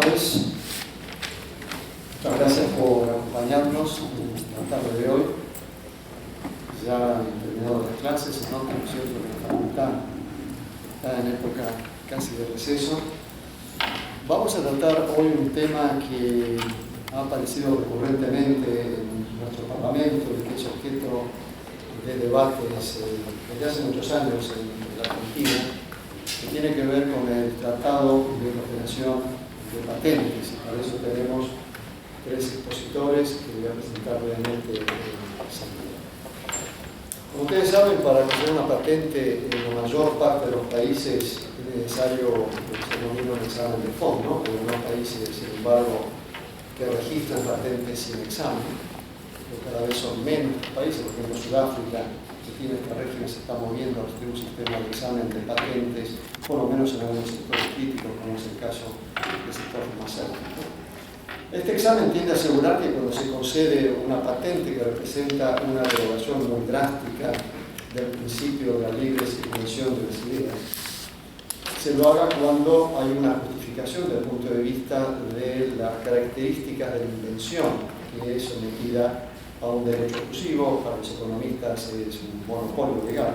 tardes. Muchas gracias por acompañarnos en la tarde de hoy. Ya he terminado las clases, ¿no? Por cierto, que la facultad está en época casi de receso. Vamos a tratar hoy un tema que ha aparecido recurrentemente en nuestro Parlamento y que es objeto de debates desde hace muchos años en la Argentina, que tiene que ver con el Tratado de Cooperación de Patentes, y para eso tenemos tres expositores que voy a presentar brevemente enseguida. Como ustedes saben, para conseguir una patente en la mayor parte de los países es necesario que se denomine un examen de fondo, pero en los países, sin embargo, que registran patentes sin examen, pero cada vez son menos países. Por ejemplo, Sudáfrica, que tiene este régimen, se está moviendo a un sistema de examen de patentes, por lo menos en algunos sectores críticos, como es el caso del sector farmacéutico. Este examen tiende a asegurar que cuando se concede una patente que representa una derogación muy drástica del principio de la libre circulación de las ideas, se lo haga cuando hay una justificación desde el punto de vista de las características de la invención que es sometida a un derecho exclusivo. Para los economistas es un monopolio legal,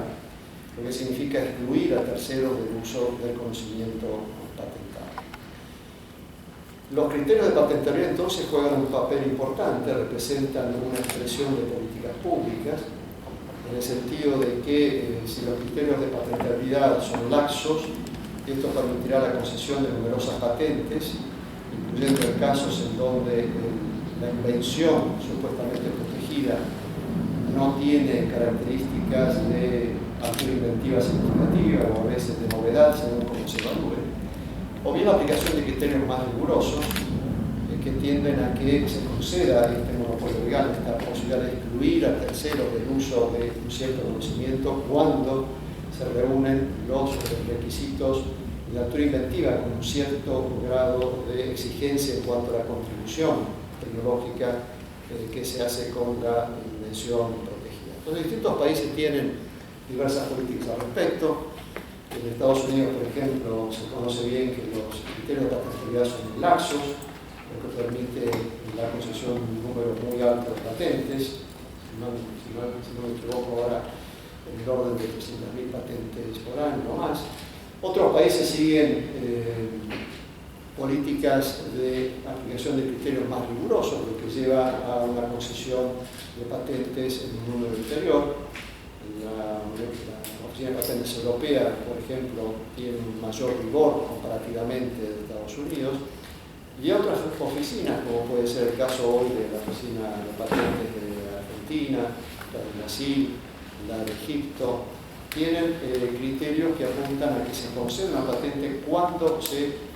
lo que significa excluir a terceros del uso del conocimiento patentado. Los criterios de patentabilidad entonces juegan un papel importante, representan una expresión de políticas públicas, en el sentido de que si los criterios de patentabilidad son laxos, esto permitirá la concesión de numerosas patentes, incluyendo casos en donde la invención supuestamente protegida no tiene características de altura inventiva significativa o a veces de novedad, según cómo se evalúe, o bien la aplicación de criterios más rigurosos que tienden a que se conceda este monopolio legal, esta posibilidad de excluir a terceros del uso de un cierto conocimiento cuando se reúnen los requisitos de altura inventiva con un cierto grado de exigencia en cuanto a la contribución tecnológica que se hace con la invención protegida. Entonces, distintos países tienen diversas políticas al respecto. En Estados Unidos, por ejemplo, se conoce bien que los criterios de patentabilidad son muy laxos, lo que permite la concesión de un número muy alto de patentes, si no me equivoco ahora, en el orden de 300.000 patentes por año o más. Otros países siguen políticas de aplicación de criterios más rigurosos, lo que lleva a una concesión de patentes en un número inferior. La Oficina de Patentes Europea, por ejemplo, tiene un mayor rigor comparativamente de Estados Unidos, y otras oficinas, como puede ser el caso hoy de la Oficina de Patentes de Argentina, la de Brasil, la de Egipto, tienen criterios que apuntan a que se conceda una patente cuando se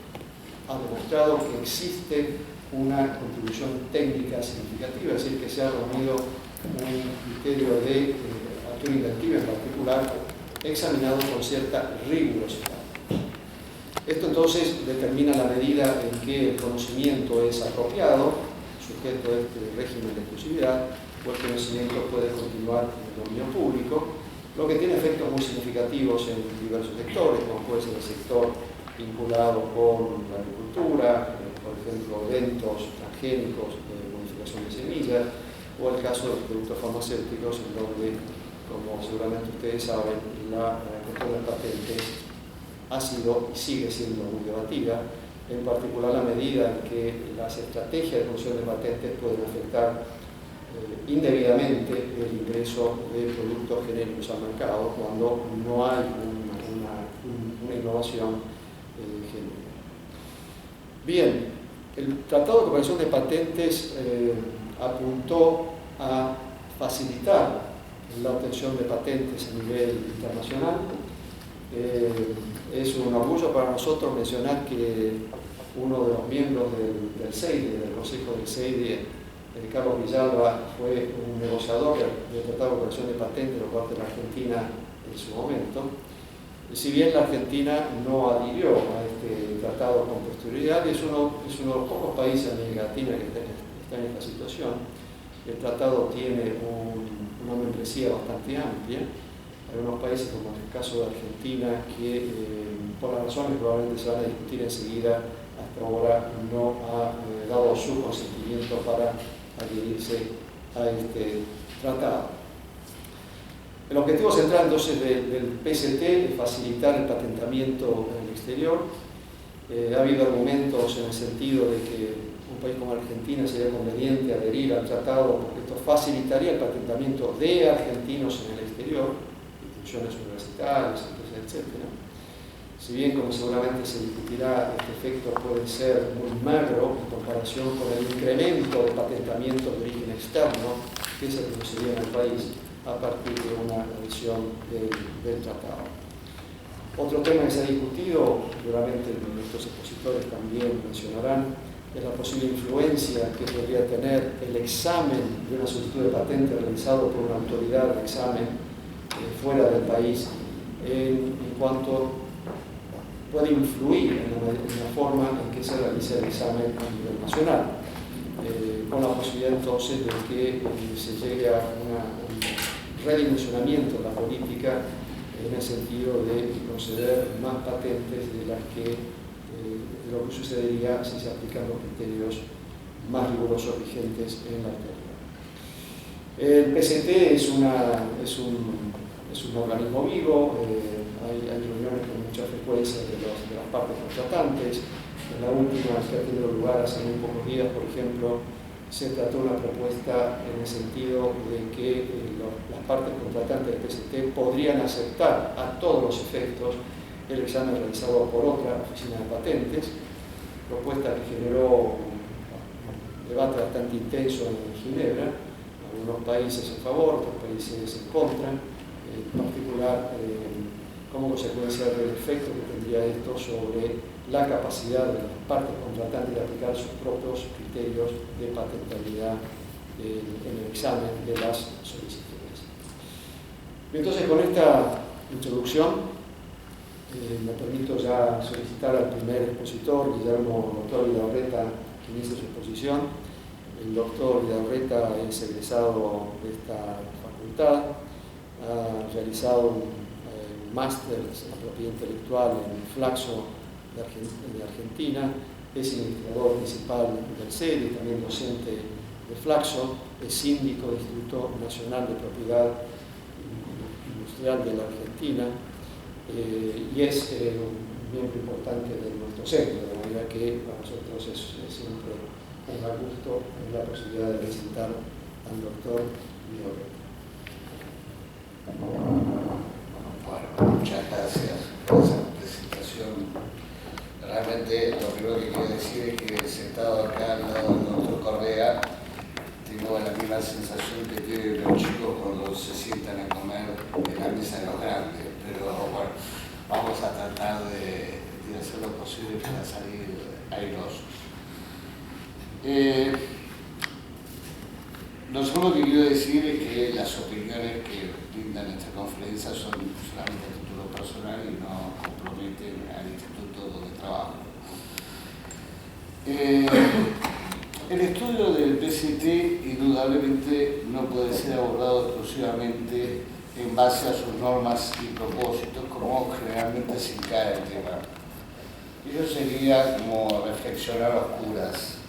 ha demostrado que existe una contribución técnica significativa, es decir, que se ha reunido un criterio de altura inventiva en particular, examinado con cierta rigurosidad. Esto entonces determina la medida en que el conocimiento es apropiado, sujeto a este régimen de exclusividad, o el conocimiento puede continuar en el dominio público, lo que tiene efectos muy significativos en diversos sectores, como puede ser el sector vinculado con la agricultura, por ejemplo, eventos transgénicos de modificación de semillas, o el caso de los productos farmacéuticos, en donde, como seguramente ustedes saben, la cuestión de patentes ha sido y sigue siendo muy debatida, en particular la medida en que las estrategias de producción de patentes pueden afectar indebidamente el ingreso de productos genéricos al mercado cuando no hay una innovación genérica. Bien, el Tratado de Cooperación de Patentes apuntó a facilitar la obtención de patentes a nivel internacional. Es un orgullo para nosotros mencionar que uno de los miembros del CEIDE, del Consejo del CEIDE, Carlos Villalba, fue un negociador del Tratado de Cooperación de Patentes por parte de la Argentina en su momento. Si bien la Argentina no adhirió a este tratado con posterioridad, es uno de los pocos países de América Latina que está en esta situación. El tratado tiene una membresía bastante amplia. Hay unos países, como en el caso de Argentina, que por las razones que probablemente se van a discutir enseguida, hasta ahora no ha dado su consentimiento para adherirse a este tratado. El objetivo central entonces del PST es facilitar el patentamiento en el exterior. Ha habido argumentos en el sentido de que un país como Argentina sería conveniente adherir al tratado porque esto facilitaría el patentamiento de argentinos en el exterior, instituciones universitarias, empresas, etc. Si bien, como seguramente se discutirá, este efecto puede ser muy magro en comparación con el incremento de patentamiento de origen externo que se produciría en el país a partir de una adhesión del tratado. Otro tema que se ha discutido, seguramente nuestros expositores también mencionarán, es la posible influencia que podría tener el examen de una solicitud de patente realizado por una autoridad de examen fuera del país en cuanto puede influir en la forma en que se realiza el examen a nivel nacional, con la posibilidad entonces de que se llegue a un redimensionamiento de la política en el sentido de conceder más patentes de las que lo que sucedería si se aplican los criterios más rigurosos vigentes en la actualidad. El PST es un organismo vivo, hay reuniones con mucha frecuencia de las partes contratantes. En la última que ha tenido lugar hace muy pocos días, por ejemplo, se trató una propuesta en el sentido de que las partes contratantes del PST podrían aceptar a todos los efectos el examen realizado por otra oficina de patentes, propuesta que generó un debate bastante intenso en Ginebra, algunos países a favor, otros países en contra, en particular como consecuencia del efecto que tendría esto sobre la capacidad de las partes contratantes de aplicar sus propios criterios de patentabilidad en el examen de las solicitudes. Entonces, con esta introducción, me permito ya solicitar al primer expositor, doctor Vidaurreta, que inicie su exposición. El doctor Vidaurreta es egresado de esta facultad, ha realizado un máster en propiedad intelectual en Flaxo de Argentina, es investigador principal del CEDI, también docente de Flaxo, es síndico del Instituto Nacional de Propiedad Industrial de la Argentina, y es un miembro importante de nuestro centro, de manera que para nosotros es siempre un gran gusto la posibilidad de presentar al doctor Vidaurreta. Bueno, muchas gracias por esa presentación. Realmente lo primero que quiero decir es que sentado acá al lado del doctor Correa tengo la misma sensación que tienen los chicos cuando se sientan a comer en la mesa de los grandes. Pero bueno, vamos a tratar de hacer lo posible para salir airosos. Lo segundo que quiero decir es que las opiniones que brindan esta conferencia son solamente a título personal y no comprometen al instituto donde trabajo. El estudio del PST indudablemente no puede ser abordado exclusivamente en base a sus normas y propósitos, como generalmente se encara el tema. Eso sería como reflexionar a oscuras.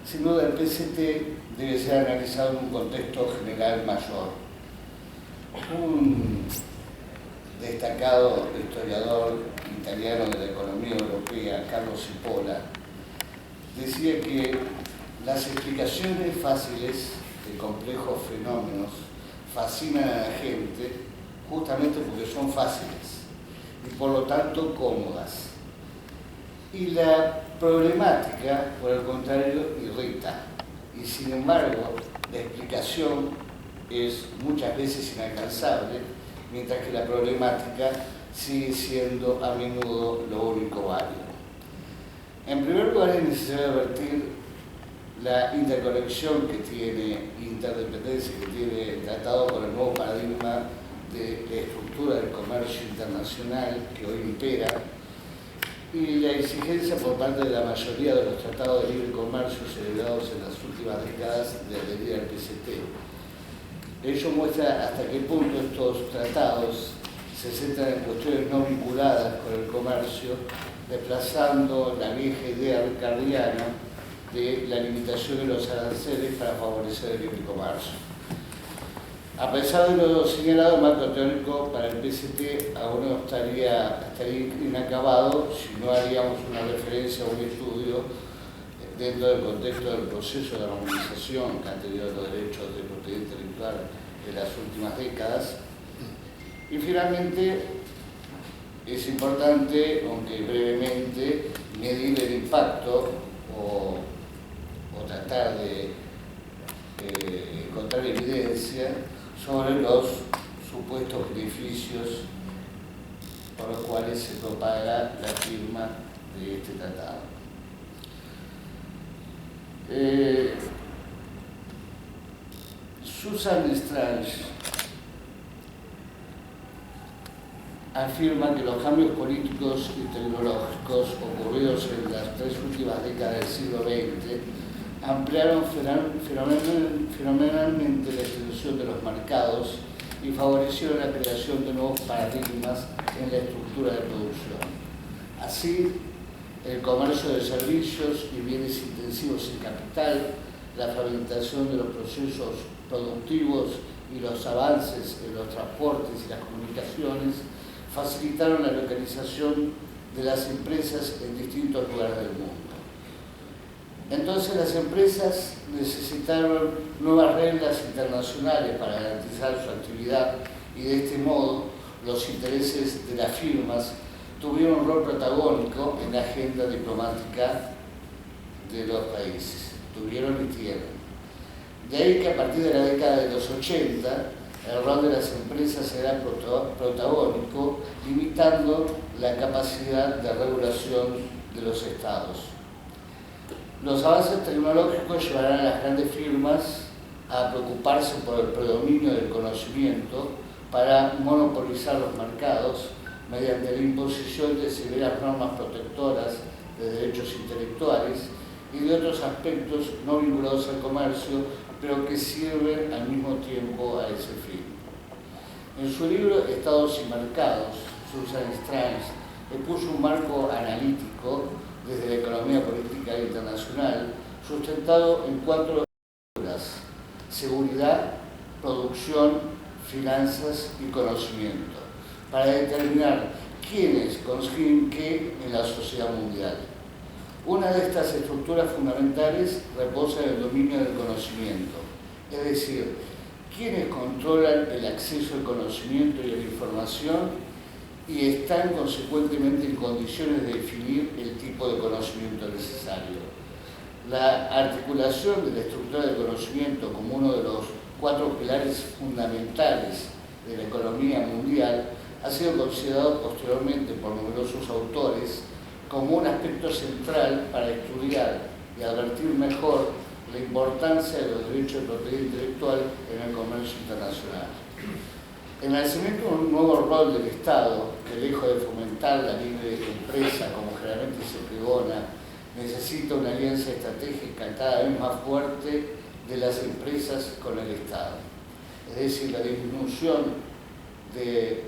Sin duda, el PST debe ser analizado en un contexto general mayor. Un destacado historiador italiano de la economía europea, Carlo Cipolla, decía que las explicaciones fáciles de complejos fenómenos fascinan a la gente justamente porque son fáciles y por lo tanto cómodas. Y la problemática, por el contrario, irrita. Y sin embargo, la explicación es muchas veces inalcanzable, mientras que la problemática sigue siendo a menudo lo único válido. En primer lugar, es necesario advertir la interconexión que tiene, interdependencia que tiene el tratado con el nuevo paradigma de la estructura del comercio internacional que hoy impera y la exigencia por parte de la mayoría de los tratados de libre comercio celebrados en las últimas décadas de adherir al PST. Ello muestra hasta qué punto estos tratados se centran en cuestiones no vinculadas con el comercio desplazando la vieja idea ricardiana de la limitación de los aranceles para favorecer el libre comercio. A pesar de lo señalado, el marco teórico para el PCT aún no estaría inacabado si no haríamos una referencia a un estudio dentro del contexto del proceso de armonización que han tenido los derechos de propiedad intelectual en las últimas décadas. Y finalmente, es importante, aunque brevemente, medir el impacto o tratar de encontrar evidencia sobre los supuestos beneficios por los cuales se propaga la firma de este tratado. Susan Strange afirma que los cambios políticos y tecnológicos ocurridos en las 3 últimas décadas del siglo XX ampliaron fenomenalmente la extensión de los mercados y favorecieron la creación de nuevos paradigmas en la estructura de producción. Así, el comercio de servicios y bienes intensivos en capital, la fragmentación de los procesos productivos y los avances en los transportes y las comunicaciones facilitaron la localización de las empresas en distintos lugares del mundo. Entonces las empresas necesitaron nuevas reglas internacionales para garantizar su actividad y de este modo los intereses de las firmas tuvieron un rol protagónico en la agenda diplomática de los países. Tuvieron y tienen. De ahí que a partir de la década de los 80 el rol de las empresas era protagónico, limitando la capacidad de regulación de los estados. Los avances tecnológicos llevarán a las grandes firmas a preocuparse por el predominio del conocimiento para monopolizar los mercados mediante la imposición de severas normas protectoras de derechos intelectuales y de otros aspectos no vinculados al comercio, pero que sirven al mismo tiempo a ese fin. En su libro Estados y Mercados, Susan Strange expuso un marco analítico desde la economía política internacional, sustentado en 4 estructuras: seguridad, producción, finanzas y conocimiento, para determinar quiénes consiguen qué en la sociedad mundial. Una de estas estructuras fundamentales reposa en el dominio del conocimiento, es decir, quienes controlan el acceso al conocimiento y a la información y están consecuentemente en condiciones de definir el tipo de conocimiento necesario. La articulación de la estructura del conocimiento como uno de los 4 pilares fundamentales de la economía mundial ha sido considerado posteriormente por numerosos autores como un aspecto central para estudiar y advertir mejor la importancia de los derechos de propiedad intelectual en el comercio internacional. El nacimiento de un nuevo rol del Estado, que lejos de fomentar la libre empresa, como generalmente se pregona, necesita una alianza estratégica cada vez más fuerte de las empresas con el Estado. Es decir, la disminución de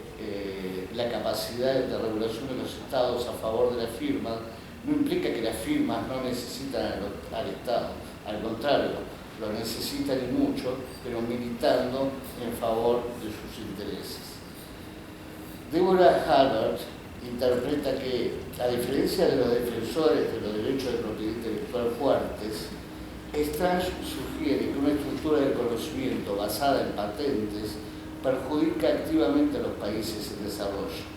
la capacidad de regulación de los Estados a favor de las firmas no implica que las firmas no necesitan al Estado, al contrario, lo necesitan y mucho, pero militando en favor de sus intereses. Deborah Halbert interpreta que, a diferencia de los defensores de los derechos de propiedad intelectual fuertes, Strange sugiere que una estructura de conocimiento basada en patentes perjudica activamente a los países en desarrollo,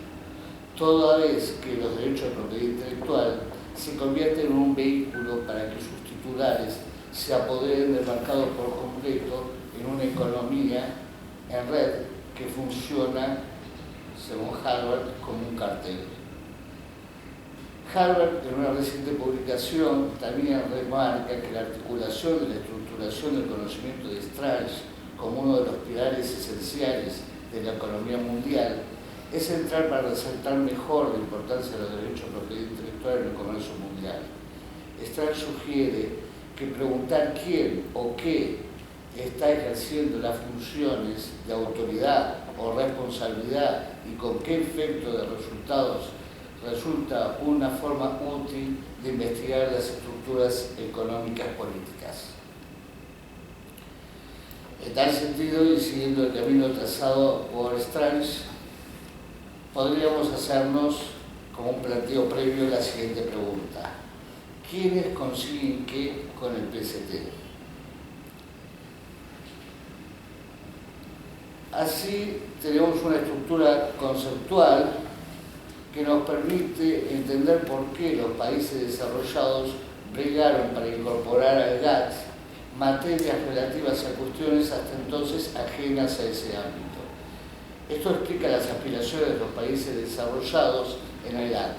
toda vez que los derechos de propiedad intelectual se convierten en un vehículo para que sus titulares se apoderen del mercado por completo en una economía en red que funciona, según Halbert, como un cartel. Halbert, en una reciente publicación, también remarca que la articulación de la estructuración del conocimiento de Strange como uno de los pilares esenciales de la economía mundial es central para resaltar mejor la importancia de los derechos de propiedad intelectual en el comercio mundial. Strange sugiere que preguntar quién o qué está ejerciendo las funciones de autoridad o responsabilidad y con qué efecto de resultados resulta una forma útil de investigar las estructuras económicas políticas. En tal sentido, y siguiendo el camino trazado por Strange, podríamos hacernos, como un planteo previo, la siguiente pregunta: ¿quiénes consiguen qué con el PST? Así tenemos una estructura conceptual que nos permite entender por qué los países desarrollados bregaron para incorporar al GATT materias relativas a cuestiones hasta entonces ajenas a ese ámbito. Esto explica las aspiraciones de los países desarrollados en el GATT: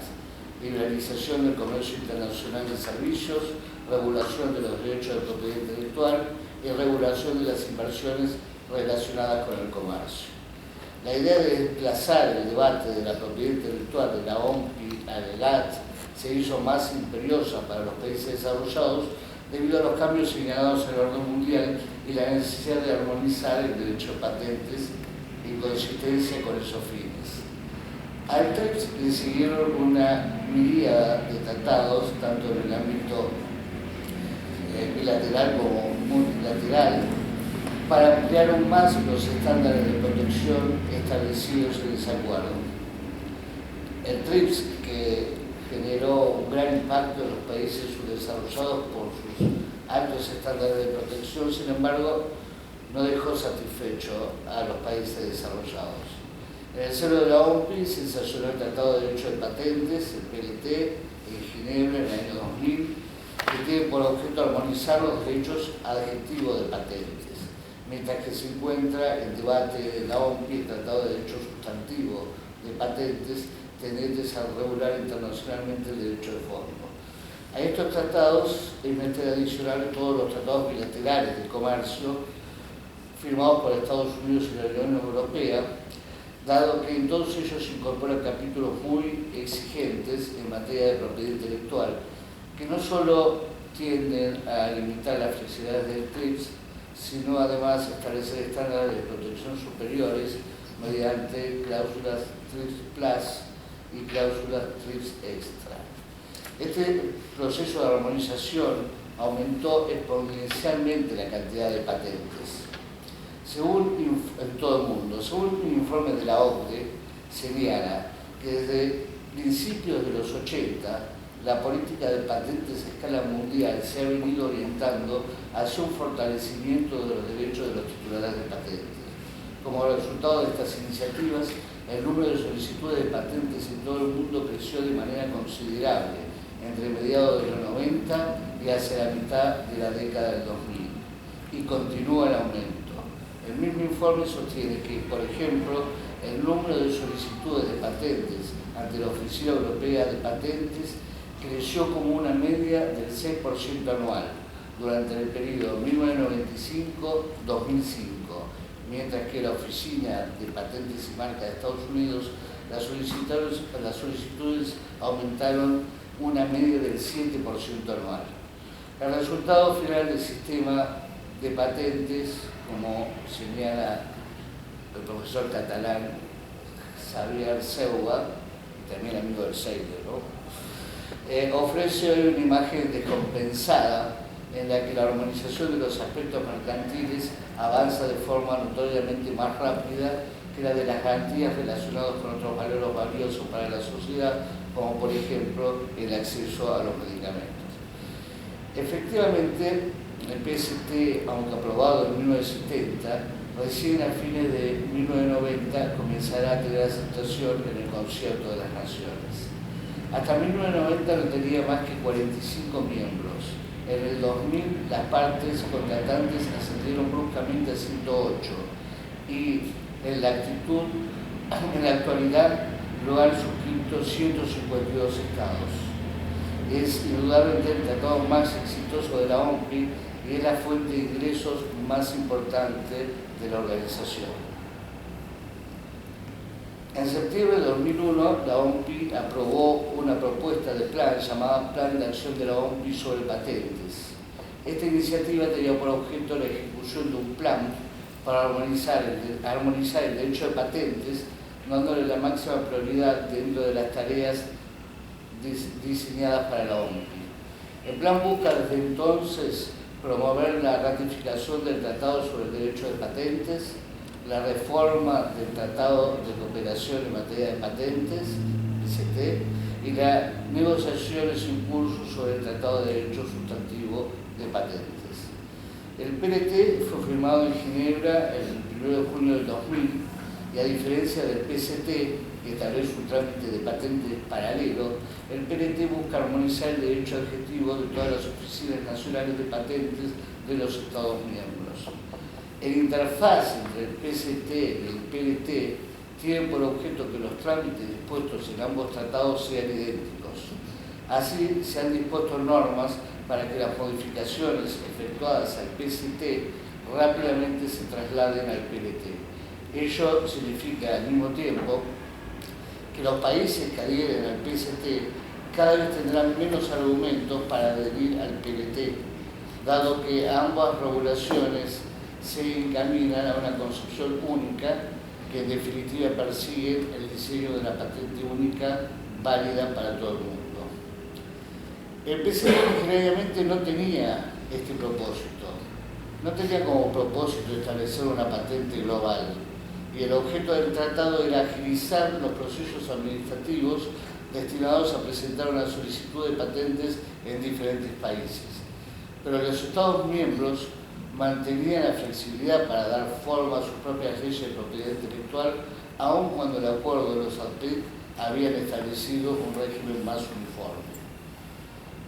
liberalización del comercio internacional de servicios, regulación de los derechos de propiedad intelectual y regulación de las inversiones relacionadas con el comercio. La idea de desplazar el debate de la propiedad intelectual de la OMPI al GATT se hizo más imperiosa para los países desarrollados debido a los cambios señalados en el orden mundial y la necesidad de armonizar el derecho de patentes en consistencia con esos fines. Al TRIPS le siguieron una miríada de tratados, tanto en el ámbito bilateral como multilateral, para ampliar aún más los estándares de protección establecidos en ese acuerdo. El TRIPS, que generó un gran impacto en los países subdesarrollados por sus altos estándares de protección, sin embargo, no dejó satisfecho a los países desarrollados. En el seno de la OMPI se sancionó el Tratado de Derecho de Patentes, el PLT, en Ginebra en el año 2000, que tiene por objeto armonizar los derechos adjetivos de patentes, mientras que se encuentra en debate de la OMPI el Tratado de Derecho Sustantivo de Patentes, tendentes a regular internacionalmente el derecho de forma. A estos tratados es menester adicionar todos los tratados bilaterales de comercio firmados por Estados Unidos y la Unión Europea, dado que en todos ellos se incorporan capítulos muy exigentes en materia de propiedad intelectual, que no solo tienden a limitar las flexibilidades del TRIPS, sino además establecer estándares de protección superiores mediante cláusulas TRIPS Plus y cláusulas TRIPS Extra. Este proceso de armonización aumentó exponencialmente la cantidad de patentes. En todo el mundo, según un informe de la OCDE, señala que desde principios de los 80, la política de patentes a escala mundial se ha venido orientando hacia un fortalecimiento de los derechos de los titulares de patentes. Como resultado de estas iniciativas, el número de solicitudes de patentes en todo el mundo creció de manera considerable entre mediados de los 90 y hacia la mitad de la década del 2000, y continúa el aumento. El mismo informe sostiene que, por ejemplo, el número de solicitudes de patentes ante la Oficina Europea de Patentes creció como una media del 6% anual durante el periodo 1995-2005, mientras que la Oficina de Patentes y Marcas de Estados Unidos, las solicitudes aumentaron una media del 7% anual. El resultado final del sistema de patentes, como señala el profesor catalán Xavier Seua, también amigo del Seide, ¿no? Ofrece hoy una imagen descompensada en la que la armonización de los aspectos mercantiles avanza de forma notoriamente más rápida que la de las garantías relacionadas con otros valores valiosos para la sociedad, como por ejemplo el acceso a los medicamentos. Efectivamente, el PST, aunque aprobado en 1970, recién a fines de 1990 comenzará a tener aceptación en el Concierto de las Naciones. Hasta 1990 no tenía más que 45 miembros. En el 2000 las partes contratantes ascendieron bruscamente a 108 y en la actualidad lo han suscrito 152 estados. Es indudablemente el tratado más exitoso de la OMPI y es la fuente de ingresos más importante de la organización. En septiembre de 2001, la OMPI aprobó una propuesta de plan llamada Plan de Acción de la OMPI sobre Patentes. Esta iniciativa tenía por objeto la ejecución de un plan para armonizar el derecho de patentes, dándole la máxima prioridad dentro de las tareas diseñadas para la OMPI. El plan busca desde entonces promover la ratificación del Tratado sobre el Derecho de Patentes, la reforma del Tratado de Cooperación en materia de patentes, PCT, y las negociaciones en curso sobre el Tratado de Derecho Sustantivo de Patentes. El PLT fue firmado en Ginebra el 1 de junio del 2000 y a diferencia del PCT, que establece un trámite de patentes paralelo, el PLT busca armonizar el derecho adjetivo de todas las oficinas nacionales de patentes de los Estados miembros. El interfaz entre el PCT y el PLT tiene por objeto que los trámites dispuestos en ambos tratados sean idénticos. Así se han dispuesto normas para que las modificaciones efectuadas al PCT rápidamente se trasladen al PLT. Ello significa al mismo tiempo que los países que adhieren al PCT cada vez tendrán menos argumentos para adherir al PLT, dado que ambas regulaciones se encaminan a una concepción única que en definitiva persigue el diseño de la patente única válida para todo el mundo. El PCT originariamente no tenía este propósito, no tenía como propósito establecer una patente global, y el objeto del tratado era agilizar los procesos administrativos destinados a presentar una solicitud de patentes en diferentes países. Pero los Estados miembros mantenían la flexibilidad para dar forma a sus propias leyes de propiedad intelectual, aun cuando el acuerdo de los ALPIC habían establecido un régimen más uniforme.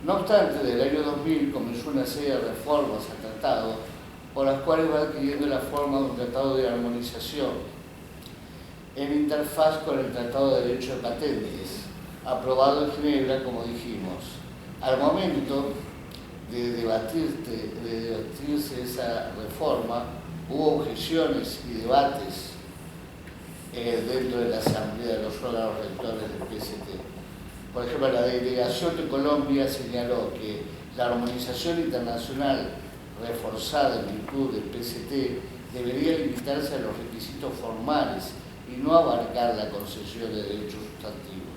No obstante, desde el año 2000 comenzó una serie de reformas al tratado, por las cuales va adquiriendo la forma de un tratado de armonización en interfaz con el Tratado de Derecho de Patentes, aprobado en Ginebra, como dijimos. Al momento de debatirse esa reforma, hubo objeciones y debates dentro de la Asamblea de los órganos rectores del PCT. Por ejemplo, la delegación de Colombia señaló que la armonización internacional reforzada en virtud del PCT debería limitarse a los requisitos formales y no abarcar la concesión de derechos sustantivos.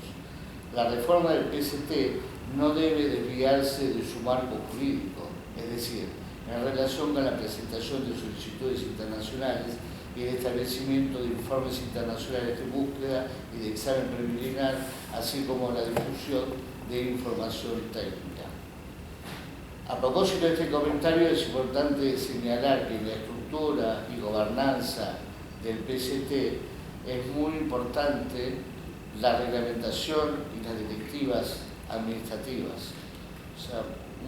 La reforma del PCT no debe desviarse de su marco jurídico, es decir, en relación con la presentación de solicitudes internacionales y el establecimiento de informes internacionales de búsqueda y de examen preliminar, así como la difusión de información técnica. A propósito de este comentario, es importante señalar que en la estructura y gobernanza del PCT es muy importante la reglamentación y las directivas administrativas. O sea,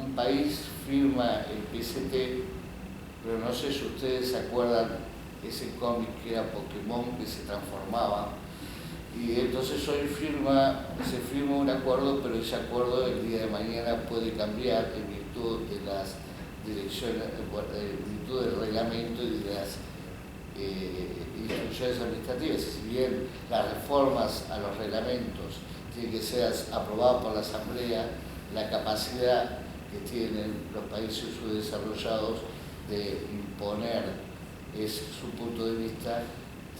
un país firma el PCT, pero no sé si ustedes se acuerdan ese cómic que era Pokémon que se transformaba, y entonces hoy se firma un acuerdo, pero ese acuerdo el día de mañana puede cambiar en virtud de las direcciones, en virtud del reglamento y de las instrucciones administrativas. Si bien las reformas a los reglamentos tienen que ser aprobadas por la Asamblea, la capacidad que tienen los países subdesarrollados de imponer su punto de vista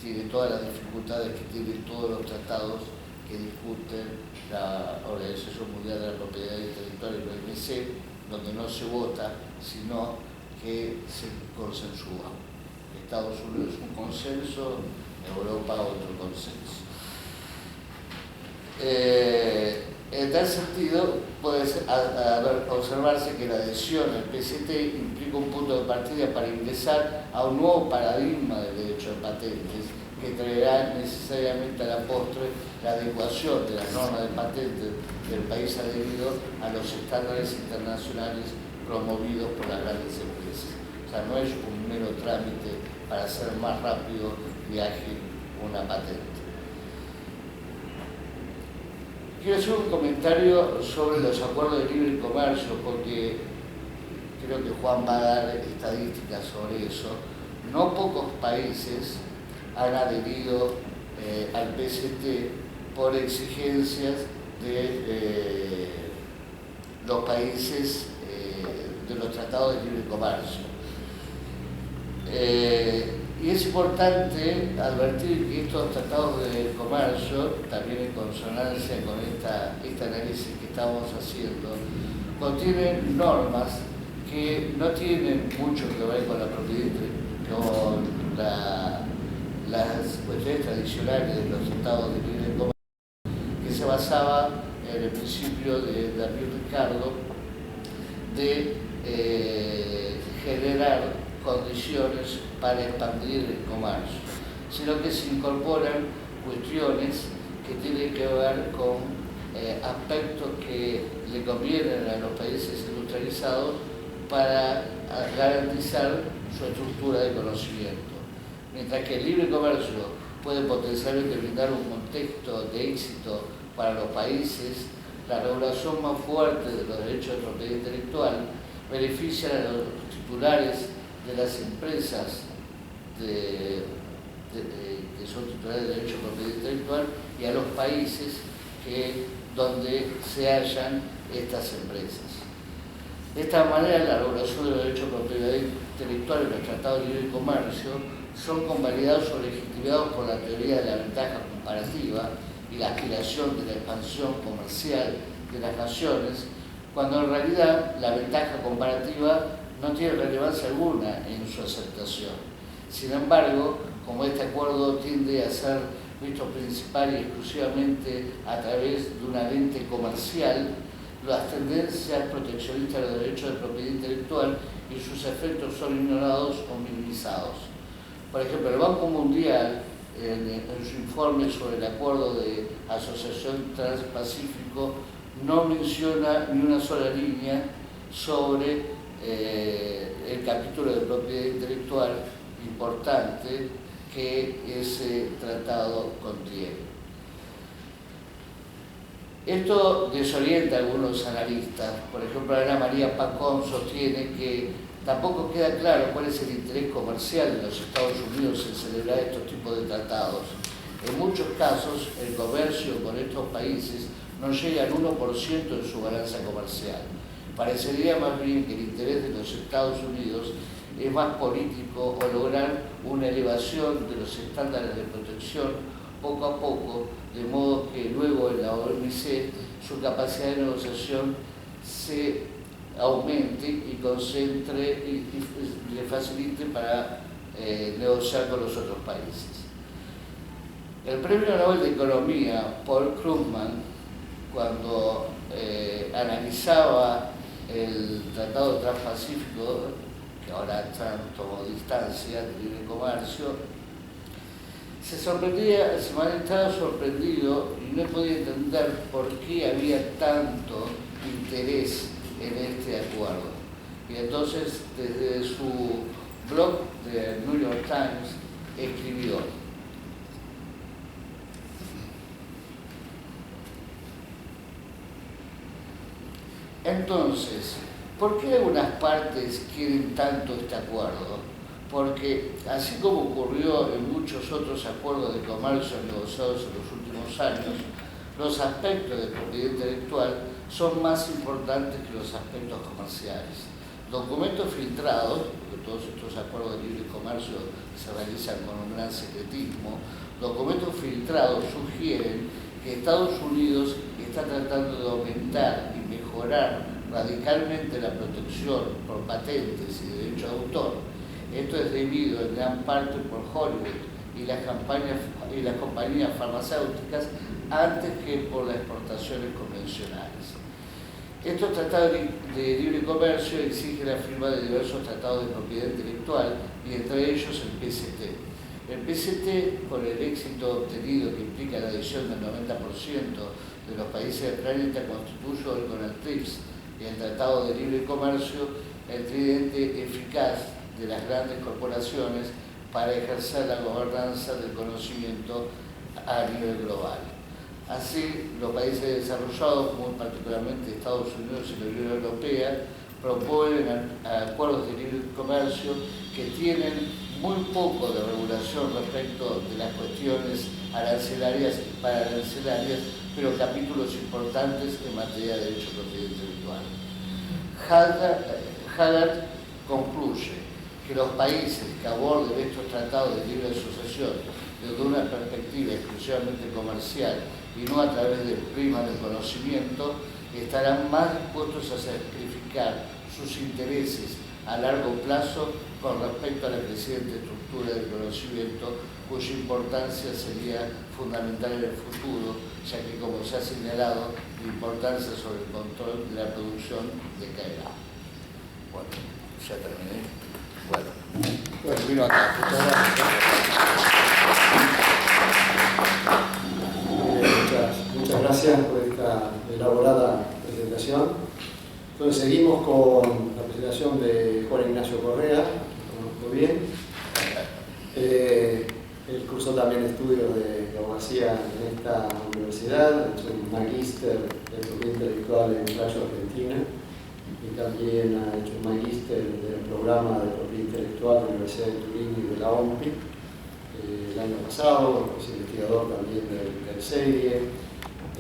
tiene todas las dificultades que tienen todos los tratados que discuten la Organización Mundial de la Propiedad Intelectual, el OMC, donde no se vota, sino que se consensúa. Estados Unidos un consenso, Europa otro consenso. En tal sentido, puede observarse que la adhesión al PCT implica un punto de partida para ingresar a un nuevo paradigma del derecho de patentes que traerá necesariamente a la postre la adecuación de las normas de patentes del país adherido a los estándares internacionales promovidos por las grandes empresas. O sea, no es un mero trámite para hacer más rápido y ágil una patente. Quiero hacer un comentario sobre los acuerdos de libre comercio, porque creo que Juan va a dar estadísticas sobre eso. No pocos países han adherido al PCT por exigencias de los países de los tratados de libre comercio. Y es importante advertir que estos tratados de comercio, también en consonancia con este análisis que estamos haciendo, contienen normas que no tienen mucho que ver con la propiedad, con las cuestiones tradicionales de los tratados de libre comercio, que se basaba en el principio de David Ricardo de generar condiciones para expandir el comercio, sino que se incorporan cuestiones que tienen que ver con aspectos que le convienen a los países industrializados para garantizar su estructura de conocimiento. Mientras que el libre comercio puede potencialmente brindar un contexto de éxito para los países, la regulación más fuerte de los derechos de propiedad intelectual beneficia a los titulares de las empresas que son titulares de derecho de propiedad intelectual y a los países donde se hallan estas empresas. De esta manera, la regulación de los derechos de propiedad intelectual en los tratados de libre comercio son convalidados o legitimados por la teoría de la ventaja comparativa y la aspiración de la expansión comercial de las naciones, cuando en realidad la ventaja comparativa no tiene relevancia alguna en su aceptación. Sin embargo, como este acuerdo tiende a ser visto principal y exclusivamente a través de una lente comercial, las tendencias proteccionistas de los derechos de propiedad intelectual y sus efectos son ignorados o minimizados. Por ejemplo, el Banco Mundial, en su informe sobre el acuerdo de asociación transpacífico, no menciona ni una sola línea sobre el capítulo de propiedad intelectual importante que ese tratado contiene. Esto desorienta a algunos analistas. Por ejemplo, Ana María Pacón sostiene que tampoco queda claro cuál es el interés comercial de los Estados Unidos en celebrar estos tipos de tratados. En muchos casos, el comercio con estos países no llega al 1% de su balanza comercial. Parecería más bien que el interés de los Estados Unidos es más político o lograr una elevación de los estándares de protección poco a poco, de modo que luego en la OMC su capacidad de negociación se aumente y concentre y le facilite para negociar con los otros países. El Premio Nobel de Economía, Paul Krugman, cuando analizaba el Tratado Transpacífico, que ahora tomó distancia del libre comercio, estaba sorprendido y no podía entender por qué había tanto interés en este acuerdo. Y entonces, desde su blog de New York Times, escribió: entonces, ¿por qué algunas partes quieren tanto este acuerdo? Porque, así como ocurrió en muchos otros acuerdos de comercio negociados en los últimos años, los aspectos de propiedad intelectual son más importantes que los aspectos comerciales. Documentos filtrados, porque todos estos acuerdos de libre comercio se realizan con un gran secretismo, documentos filtrados sugieren que Estados Unidos está tratando de aumentar y mejorar radicalmente la protección por patentes y derechos de autor. Esto es debido en gran parte por Hollywood y las compañías farmacéuticas antes que por las exportaciones convencionales. Estos tratados de libre comercio exigen la firma de diversos tratados de propiedad intelectual y entre ellos el PCT. El PCT, con el éxito obtenido que implica la adhesión del 90% de los países del planeta, constituye hoy con el TRIPS y el Tratado de Libre Comercio el tridente eficaz de las grandes corporaciones para ejercer la gobernanza del conocimiento a nivel global. Así, los países desarrollados, muy particularmente Estados Unidos y la Unión Europea, promueven acuerdos de libre comercio que tienen muy poco de regulación respecto de las cuestiones arancelarias y pararancelarias, pero capítulos importantes en materia de derecho de propiedad intelectual. Haggard concluye: que los países que aborden estos tratados de libre asociación desde una perspectiva exclusivamente comercial y no a través del prisma del conocimiento, estarán más dispuestos a sacrificar sus intereses a largo plazo con respecto a la creciente estructura del conocimiento, cuya importancia sería fundamental en el futuro, ya que, como se ha señalado, la importancia sobre el control de la producción decaerá. Bueno, ya terminé. Bueno, termino acá. Muchas gracias por esta elaborada presentación. Entonces seguimos con la presentación de Juan Ignacio Correa, que conozco bien. Él cursó también estudios de abogacía en esta universidad, ha hecho un magíster de propiedad intelectual en Rayo Argentina y también ha hecho un magíster del programa de propiedad intelectual de la Universidad de Turín y de la OMPI el año pasado, es investigador también del CEDIE.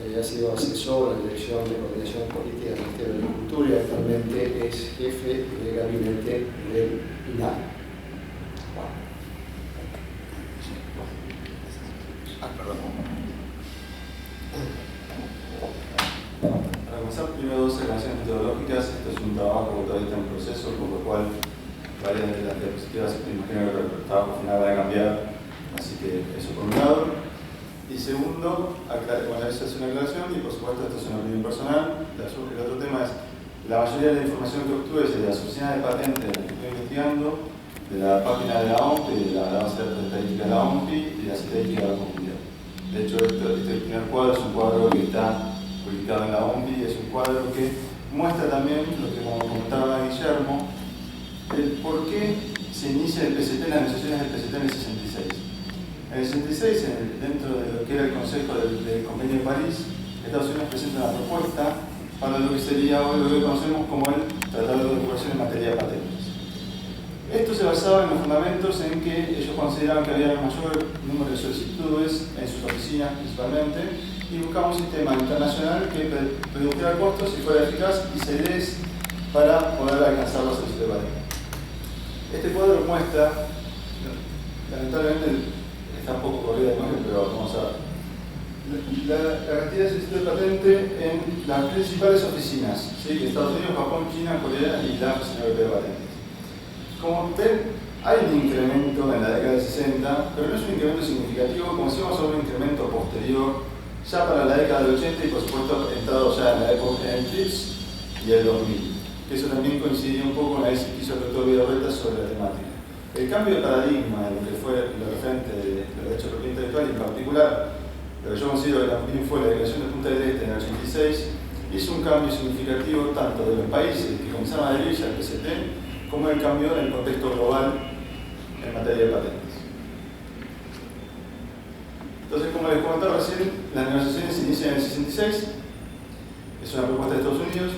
Ha sido asesor en la Dirección de Coordinación Política del Ministerio de Agricultura y actualmente es jefe de gabinete del INAH. Para comenzar, primero dos aclaraciones metodológicas. Esto es un trabajo que todavía está en proceso, por lo cual varias de las diapositivas, imagino que el trabajo final va a cambiar, así que eso por un lado. Y segundo, bueno, esa es una aclaración y por supuesto esto es una opinión personal. El otro tema es, la mayoría de la información que obtuve es de las oficinas de patentes en las que estoy investigando, de la página de la OMPI, de la base de datos estadística de la OMPI y de las estadísticas de la comunidad. De hecho, este primer cuadro es un cuadro que está publicado en la OMPI, es un cuadro que muestra también lo que, como comentaba Guillermo, el por qué se inicia el PCT, las negociaciones del PCT en el 66. En el 66, dentro de lo que era el Consejo del Convenio de París, Estados Unidos presenta una propuesta para lo que sería hoy lo que conocemos como el Tratado de Recuperación en materia de patentes. Esto se basaba en los fundamentos en que ellos consideraban que había un mayor número de solicitudes en sus oficinas principalmente y buscaban un sistema internacional que redujera costos y fuera eficaz y cedés para poder alcanzar la solicitud de patente. Este cuadro muestra, lamentablemente, está un poco corrida de imagen, pero vamos a ver. La cantidad de solicitud de patente en las principales oficinas, ¿sí? Estados Unidos, Japón, China, Corea y la Oficina Europea de Patentes. Como ven, hay un incremento en la década del 60, pero no es un incremento significativo, como si vamos a un incremento posterior, ya para la década del 80 y por supuesto entrado ya en la época del TRIPS y el 2000. Que eso también coincidía un poco con la vez que hizo el doctor Vidorreta sobre la temática. El cambio de paradigma en lo que fue lo referente de los derechos de propiedad intelectual, en particular, lo que yo considero que también fue la Declaración de Punta del Este en el 86, hizo un cambio significativo tanto de los países que comenzaron a adherirse al PCT, como el cambio en el contexto global en materia de patentes. Entonces, como les comentaba recién, las negociaciones se inician en el 66, es una propuesta de Estados Unidos,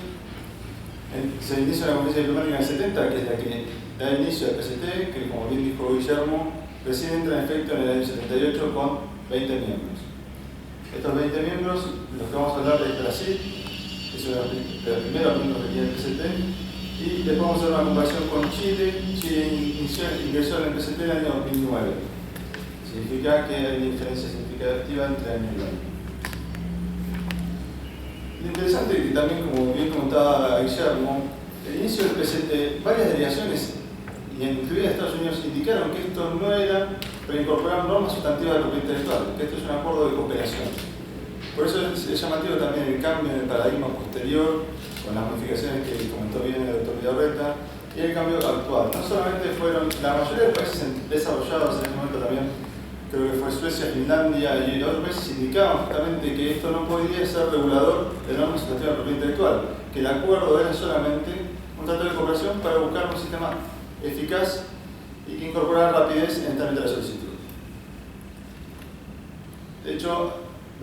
se inicia la conferencia diplomática en el 70, que es la que da inicio al PCT, que como bien dijo Guillermo, recién entra en efecto en el año 78 con 20 miembros. Estos 20 miembros, los que vamos a hablar es Brasil, que es uno de los primeros miembros que tiene el PCT, y después vamos a hacer una comparación con Chile. Chile ingresó en el PCT en el año 2009. Significa que hay una diferencia significativa entre año y año. Lo interesante es que también, como bien comentaba Guillermo, el inicio del PCT, varias delegaciones, incluidas Estados Unidos, indicaron que esto no era para incorporar normas sustantivas de propiedad intelectual, que esto es un acuerdo de cooperación. Por eso es llamativo también el cambio en el paradigma posterior, con las modificaciones que comentó bien el doctor Vidorreta, y el cambio actual. No solamente fueron, la mayoría de los países desarrollados en ese momento también, creo que fue Suecia, Finlandia y otros países, indicaban justamente que esto no podía ser regulador de normas sustantivas de propiedad intelectual, que el acuerdo era solamente un tratado de cooperación para buscar un sistema eficaz y que incorporara rapidez en el trámite de la solicitud. De hecho,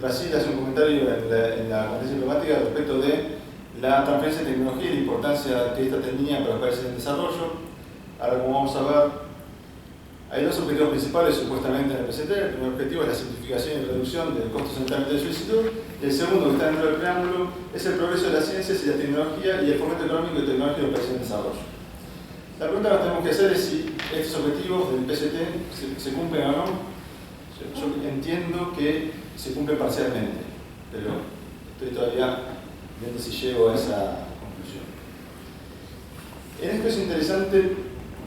Brasil hace un comentario en la conferencia diplomática respecto de la transferencia de tecnología y la importancia que esta tenía para los países en desarrollo. Ahora, como vamos a ver, hay dos objetivos principales supuestamente en el PCT. El primer objetivo es la simplificación y reducción del costo en trámite de solicitud. Y el segundo, que está dentro del preámbulo, es el progreso de las ciencias y la tecnología y el fomento económico y tecnológico de los países en desarrollo. La pregunta que tenemos que hacer es si estos objetivos del PCT se cumplen o no. Yo entiendo que se cumplen parcialmente, pero estoy todavía viendo si llego a esa conclusión. En esto es interesante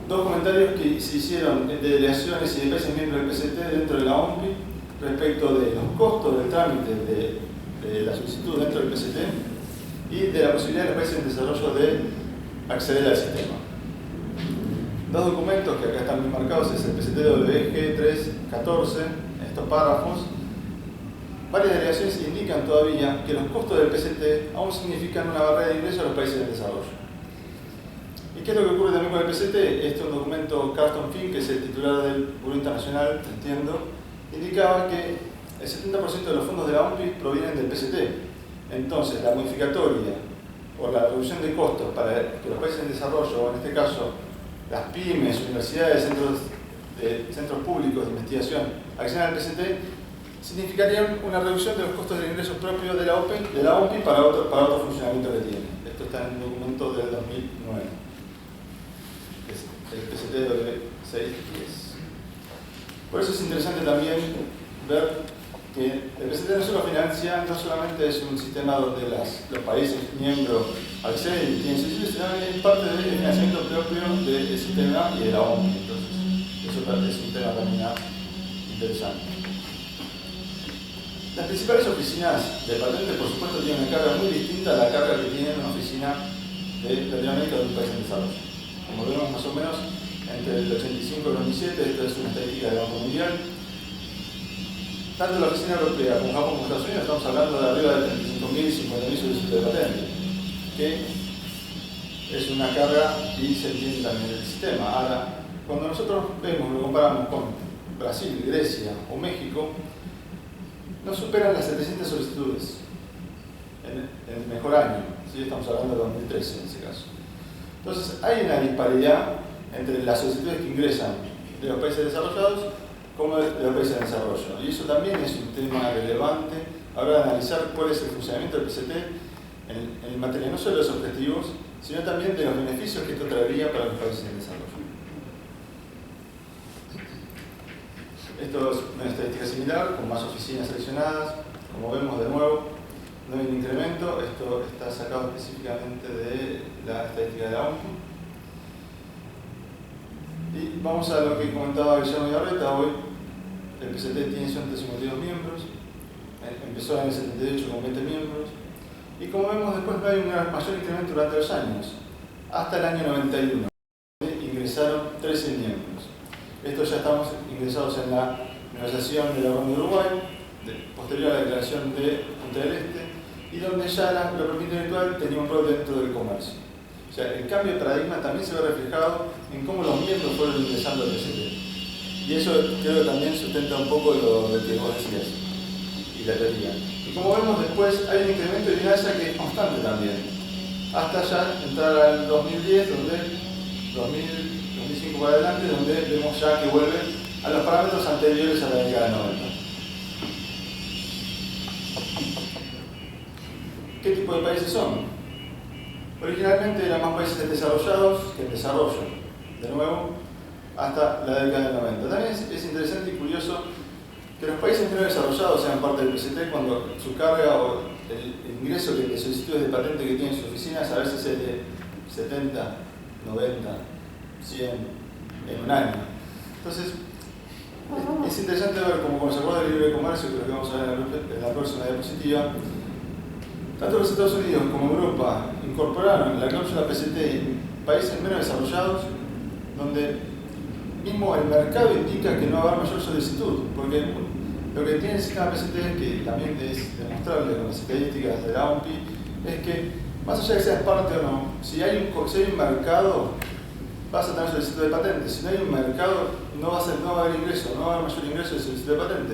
dos comentarios que se hicieron de delegaciones y de países miembros del PCT dentro de la OMPI respecto de los costos del trámite de la solicitud dentro del PCT y de la posibilidad de los países en desarrollo de acceder al sistema. Dos documentos que acá están bien marcados es el PCT-WG 314, estos párrafos. Varias delegaciones indican todavía que los costos del PCT aún significan una barrera de ingreso a los países en desarrollo. ¿Y qué es lo que ocurre también con el PCT? Este es un documento, Carsten Fink, que es el titular del Buró Internacional, entiendo, indicaba que el 70% de los fondos de la OMPI provienen del PCT. Entonces, la modificatoria o la reducción de costos para que los países en desarrollo, o en este caso las pymes, universidades, centros públicos de investigación, accedan al PCT, significaría una reducción de los costos de ingresos propios de la OMPI para otro funcionamiento que tiene. Esto está en un documento del 2009. Es el PCT-W610. Por eso es interesante también ver que el PCT no solo financia, no solamente es un sistema donde los países miembros acceden y tienen subsidios, sino que es parte del financiamiento propio del sistema y de la OMPI. Entonces, eso es un tema también interesante. Las principales oficinas de patentes, por supuesto, tienen una carga muy distinta a la carga que tiene una oficina de Latinoamérica de un país en desarrollo. Como vemos, más o menos, entre el 85 y el 2007, esto es una estadística del Banco Mundial, tanto la oficina europea como Japón como Estados Unidos estamos hablando de arriba de 35.000 y 50.000 solicitudes de patente, que es una carga y se entiende también el sistema. Ahora, cuando nosotros vemos, lo comparamos con Brasil, Grecia o México, no superan las 700 solicitudes en el mejor año, ¿sí? Estamos hablando de 2013 en ese caso. Entonces, hay una disparidad entre las solicitudes que ingresan de los países desarrollados como de los países en desarrollo. Y eso también es un tema relevante a la hora de analizar cuál es el funcionamiento del PCT en materia no solo de los objetivos, sino también de los beneficios que esto traería para los países en desarrollo. Esto es una estadística similar, con más oficinas seleccionadas. Como vemos de nuevo, no hay un incremento. Esto está sacado específicamente de la estadística de la OMPI. Y vamos a lo que comentaba Guillermo Ibarreta. Hoy el PCT tiene 152 miembros, empezó en el 78 con 20 miembros, y como vemos después no hay un mayor incremento durante los años, hasta el año 91, donde ingresaron 13 miembros. Esto ya estamos ingresados en la negociación de la Ronda de Uruguay, posterior a la declaración de Punta del Este, y donde ya la propiedad intelectual tenía un rol dentro del comercio. O sea, el cambio de paradigma también se ve reflejado en cómo los miembros fueron ingresando al PCT. Y eso creo que también sustenta un poco lo que vos decías, y la teoría. Y como vemos después, hay un incremento de inercia que es constante también, hasta ya entrar al 2010, donde 2005 para adelante, donde vemos ya que vuelve a los parámetros anteriores a la década del 90. ¿Qué tipo de países son? Originalmente eran más países desarrollados que en desarrollo, de nuevo, hasta la década del 90. También es interesante y curioso que los países menos desarrollados sean parte del PCT cuando su carga o el ingreso de solicitudes de patente que tienen sus oficinas a veces es de 70, 90, 100 en un año. Entonces, es interesante ver cómo con los acuerdos de libre comercio, que es lo que vamos a ver en la próxima diapositiva, tanto los Estados Unidos como Europa incorporaron la cláusula PCT en países menos desarrollados, donde mismo el mercado indica que no va a haber mayor solicitud, porque lo que tiene el sistema PCT, que también es demostrable con las estadísticas de la OMPI, es que más allá de que seas parte o no, si hay un mercado, vas a tener solicitud de patente. Si no hay un mercado, no va a haber ingreso, no va a haber mayor ingreso de solicitud de patente.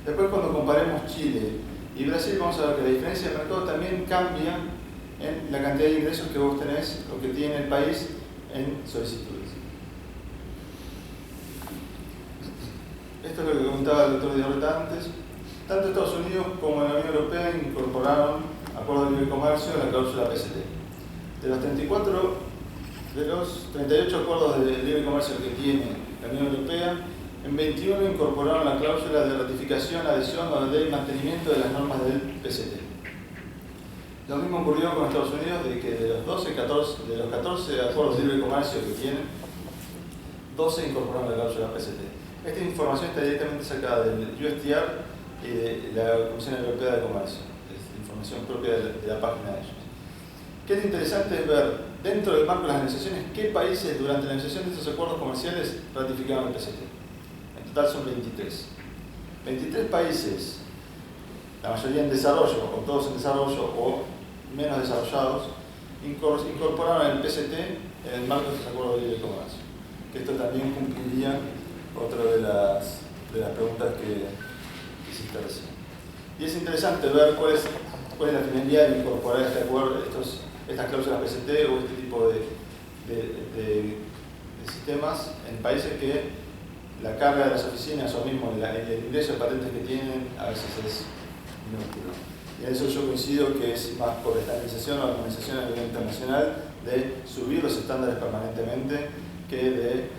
Después, cuando comparemos Chile y Brasil, vamos a ver que la diferencia de mercado también cambia en la cantidad de ingresos que vos tenés o que tiene el país en solicitudes. Esto es lo que comentaba el doctor Ibarreta antes. Tanto Estados Unidos como la Unión Europea incorporaron acuerdos de libre comercio en la cláusula PCT. De los 34 De los 38 acuerdos de libre comercio que tiene la Unión Europea, en 21 incorporaron la cláusula de ratificación, adhesión o de mantenimiento de las normas del PCT. Lo mismo ocurrió con Estados Unidos, de que de los 14 acuerdos de libre comercio que tienen, 12 incorporaron la cláusula PCT. Esta información está directamente sacada del USTR y de la Comisión Europea de Comercio. Es información propia de la página de ellos. ¿Qué es interesante es ver, dentro del marco de las negociaciones, qué países durante la negociación de estos acuerdos comerciales ratificaron el PCT. En total son 23. 23 países, la mayoría en desarrollo, o todos en desarrollo, o menos desarrollados, incorporaron el PCT en el marco de estos acuerdos de libre comercio. Que esto también cumpliría otra de las preguntas que hiciste recién. Y es interesante ver cuál es la finalidad de incorporar este acuerdo, estas cláusulas PCT o este tipo de sistemas en países que la carga de las oficinas o mismo el ingreso de patentes que tienen a veces es minúsculo. Y en eso yo coincido que es más por estandarización o armonización a nivel internacional de subir los estándares permanentemente que de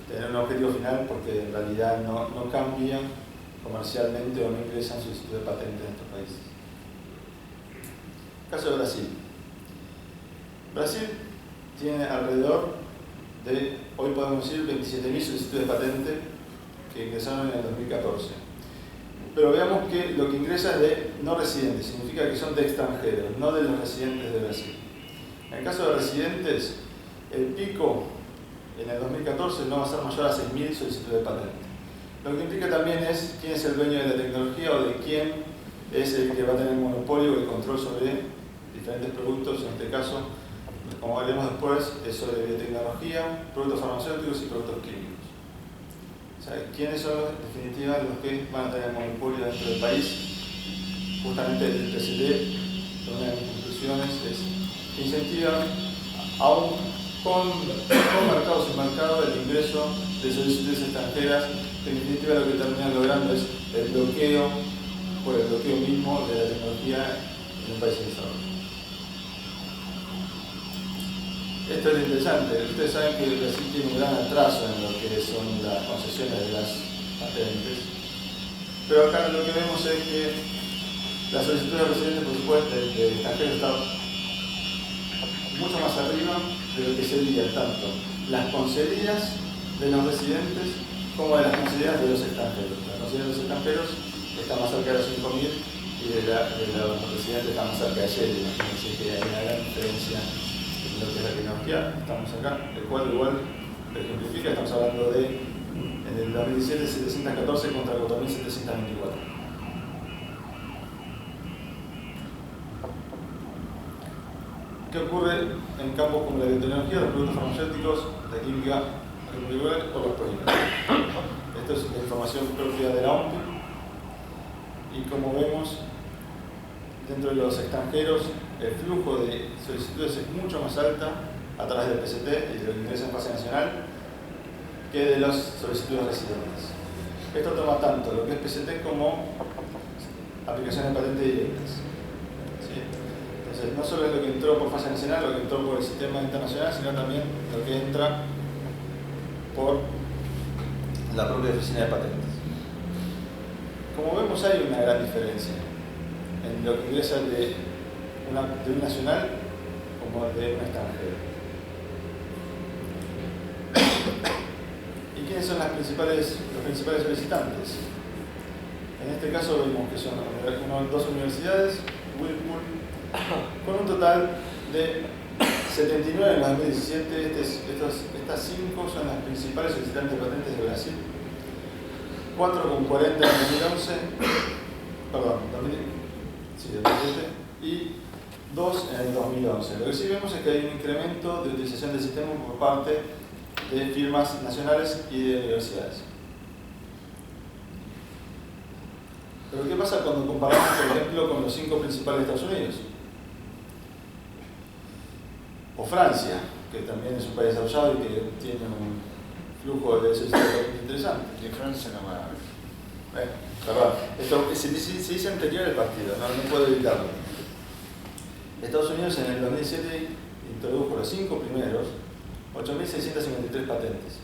tener un objetivo final, porque en realidad no cambian comercialmente o no ingresan solicitud de patente en estos países. Caso de Brasil. Brasil tiene alrededor de, hoy podemos decir, 27.000 solicitudes de patente que ingresaron en el 2014. Pero veamos que lo que ingresa es de no residentes, significa que son de extranjeros, no de los residentes de Brasil. En el caso de residentes, el pico en el 2014 no va a ser mayor a 6.000 solicitudes de patente. Lo que implica también es quién es el dueño de la tecnología o de quién es el que va a tener el monopolio o el control sobre diferentes productos. En este caso, como veremos después, es sobre biotecnología, productos farmacéuticos y productos químicos. O sea, ¿quiénes son en definitiva los que van a tener el monopolio dentro del país? Justamente el PCT, una de mis conclusiones es que incentiva aún con mercado sin mercado el ingreso de solicitudes extranjeras, que en definitiva lo que terminan logrando es el bloqueo, por el bloqueo mismo de la tecnología en un país en desarrollo. Esto es interesante. Ustedes saben que Brasil tiene un gran atraso en lo que son las concesiones de las patentes, pero acá lo que vemos es que las solicitudes de residentes, por supuesto, de extranjeros están mucho más arriba de lo que serían tanto las concedidas de los residentes como de las concedidas de los extranjeros. Las concedidas de los extranjeros están más cerca de los 5.000 y de los residentes están más cerca de 7. Imagínense que hay una gran diferencia en lo que es la tecnología. Estamos acá, el cual igual ejemplifica, estamos hablando de en el 2017 714 contra 4.724. ¿Qué ocurre en campos como la biotecnología, los productos farmacéuticos, la química agrícola o los polímeros? Esto es la información propia de la OMPI. Y como vemos, dentro de los extranjeros, el flujo de solicitudes es mucho más alta a través del PCT y de lo que ingresa en fase nacional que de las solicitudes residentes. Esto toma tanto lo que es PCT como aplicaciones de patente directas. Entonces, no solo es lo que entró por fase nacional, lo que entró por el sistema internacional, sino también lo que entra por la propia oficina de patentes. Como vemos, hay una gran diferencia en lo que ingresa de un nacional como de un extranjero. ¿Y quiénes son los principales solicitantes? En este caso vemos que son dos universidades, Whirlpool, con un total de 79 en el 2017. Estas 5 son las principales solicitantes de patentes de Brasil. 4 con 40 en el 2011, perdón, 2017, y 2 en el 2011. Lo que sí vemos es que hay un incremento de utilización del sistema por parte de firmas nacionales y de universidades. Pero ¿qué pasa cuando comparamos, por ejemplo, con los 5 principales de Estados Unidos? O Francia, que también es un país desarrollado y que tiene un flujo de solicitudes interesante. De Francia no va a haber. Perdón, esto se dice anterior al partido, no puedo evitarlo. Estados Unidos en el 2007 introdujo los 5 primeros 8.653 patentes.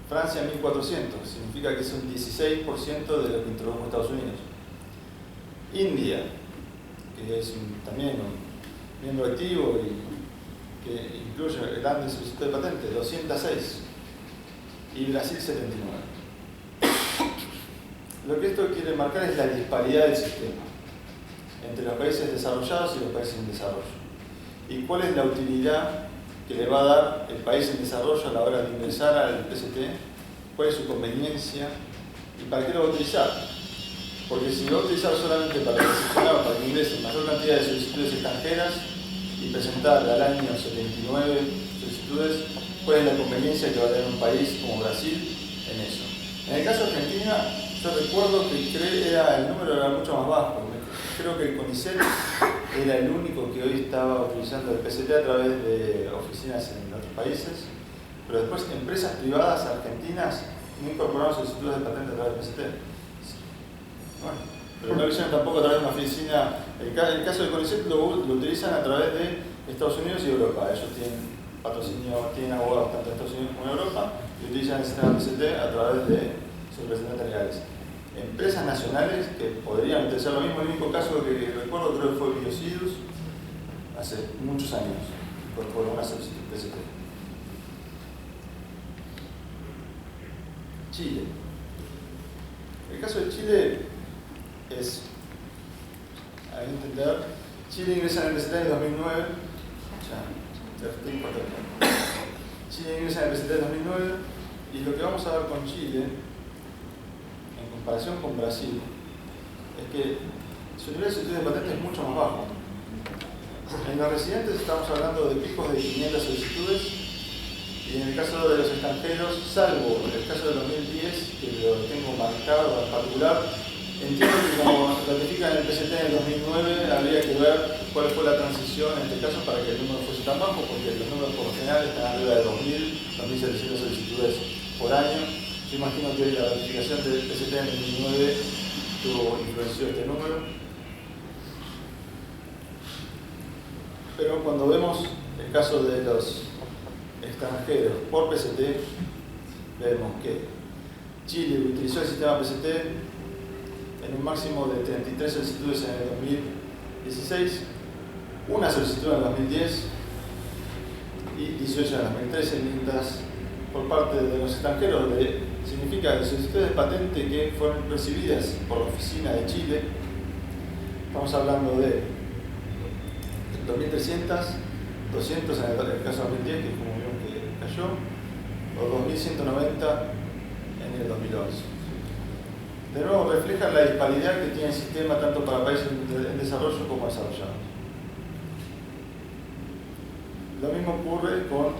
Francia 1.400, significa que es un 16% de lo que introdujo Estados Unidos. India, que es también un miembro activo y que incluye grandes solicitudes de patentes, 206. Y Brasil 79. Lo que esto quiere marcar es la disparidad del sistema entre los países desarrollados y los países en desarrollo. ¿Y cuál es la utilidad que le va a dar el país en desarrollo a la hora de ingresar al PCT? ¿Cuál es su conveniencia? ¿Y para qué lo va a utilizar? Porque si lo va a utilizar solamente para que ingresen mayor cantidad de solicitudes extranjeras y presentar al año 79 solicitudes, ¿cuál es la conveniencia que va a tener un país como Brasil en eso? En el caso de Argentina, yo recuerdo que el número era mucho más bajo. Creo que el CONICET era el único que hoy estaba utilizando el PCT a través de oficinas en otros países, pero después empresas privadas argentinas no incorporaron solicitudes de patente a través del PCT. Bueno, pero no lo hicieron tampoco a través de una oficina. El caso del CONICET lo utilizan a través de Estados Unidos y Europa. Ellos tienen patrocinio, tienen abogados tanto en Estados Unidos como en Europa y utilizan el sistema PCT a través de sus representantes legales. Empresas nacionales que podrían utilizar lo mismo, el único caso que recuerdo creo que fue Biocidus, hace muchos años, por una solicitud PCT. Chile. El caso de Chile es, a mi entender, Chile ingresa en el PCT en el 2009, Chile ingresa en el PCT en 2009 y lo que vamos a ver con Chile en comparación con Brasil es que su nivel de solicitud de patentes es mucho más bajo. En los residentes estamos hablando de picos de 500 solicitudes y en el caso de los extranjeros, salvo en el caso del 2010, que lo tengo marcado en particular, entiendo que como ratifican el PCT en el 2009 habría que ver cuál fue la transición en este caso para que el número fuese tan bajo, porque los números por lo general están arriba de 2.000, 2.700 solicitudes por año. Yo imagino que la ratificación del PCT en el 2009 influenció este número. Pero cuando vemos el caso de los extranjeros por PCT, vemos que Chile utilizó el sistema PCT en un máximo de 33 solicitudes en el 2016, una solicitud en el 2010 y 18 en el 2013, mientras por parte de los extranjeros significa que solicitudes de patente que fueron recibidas por la oficina de Chile, estamos hablando de 2.300, 200 en el caso 2010, que es como vieron que cayó, o 2.190 en el 2011. De nuevo, refleja la disparidad que tiene el sistema tanto para países en desarrollo como desarrollados. Lo mismo ocurre con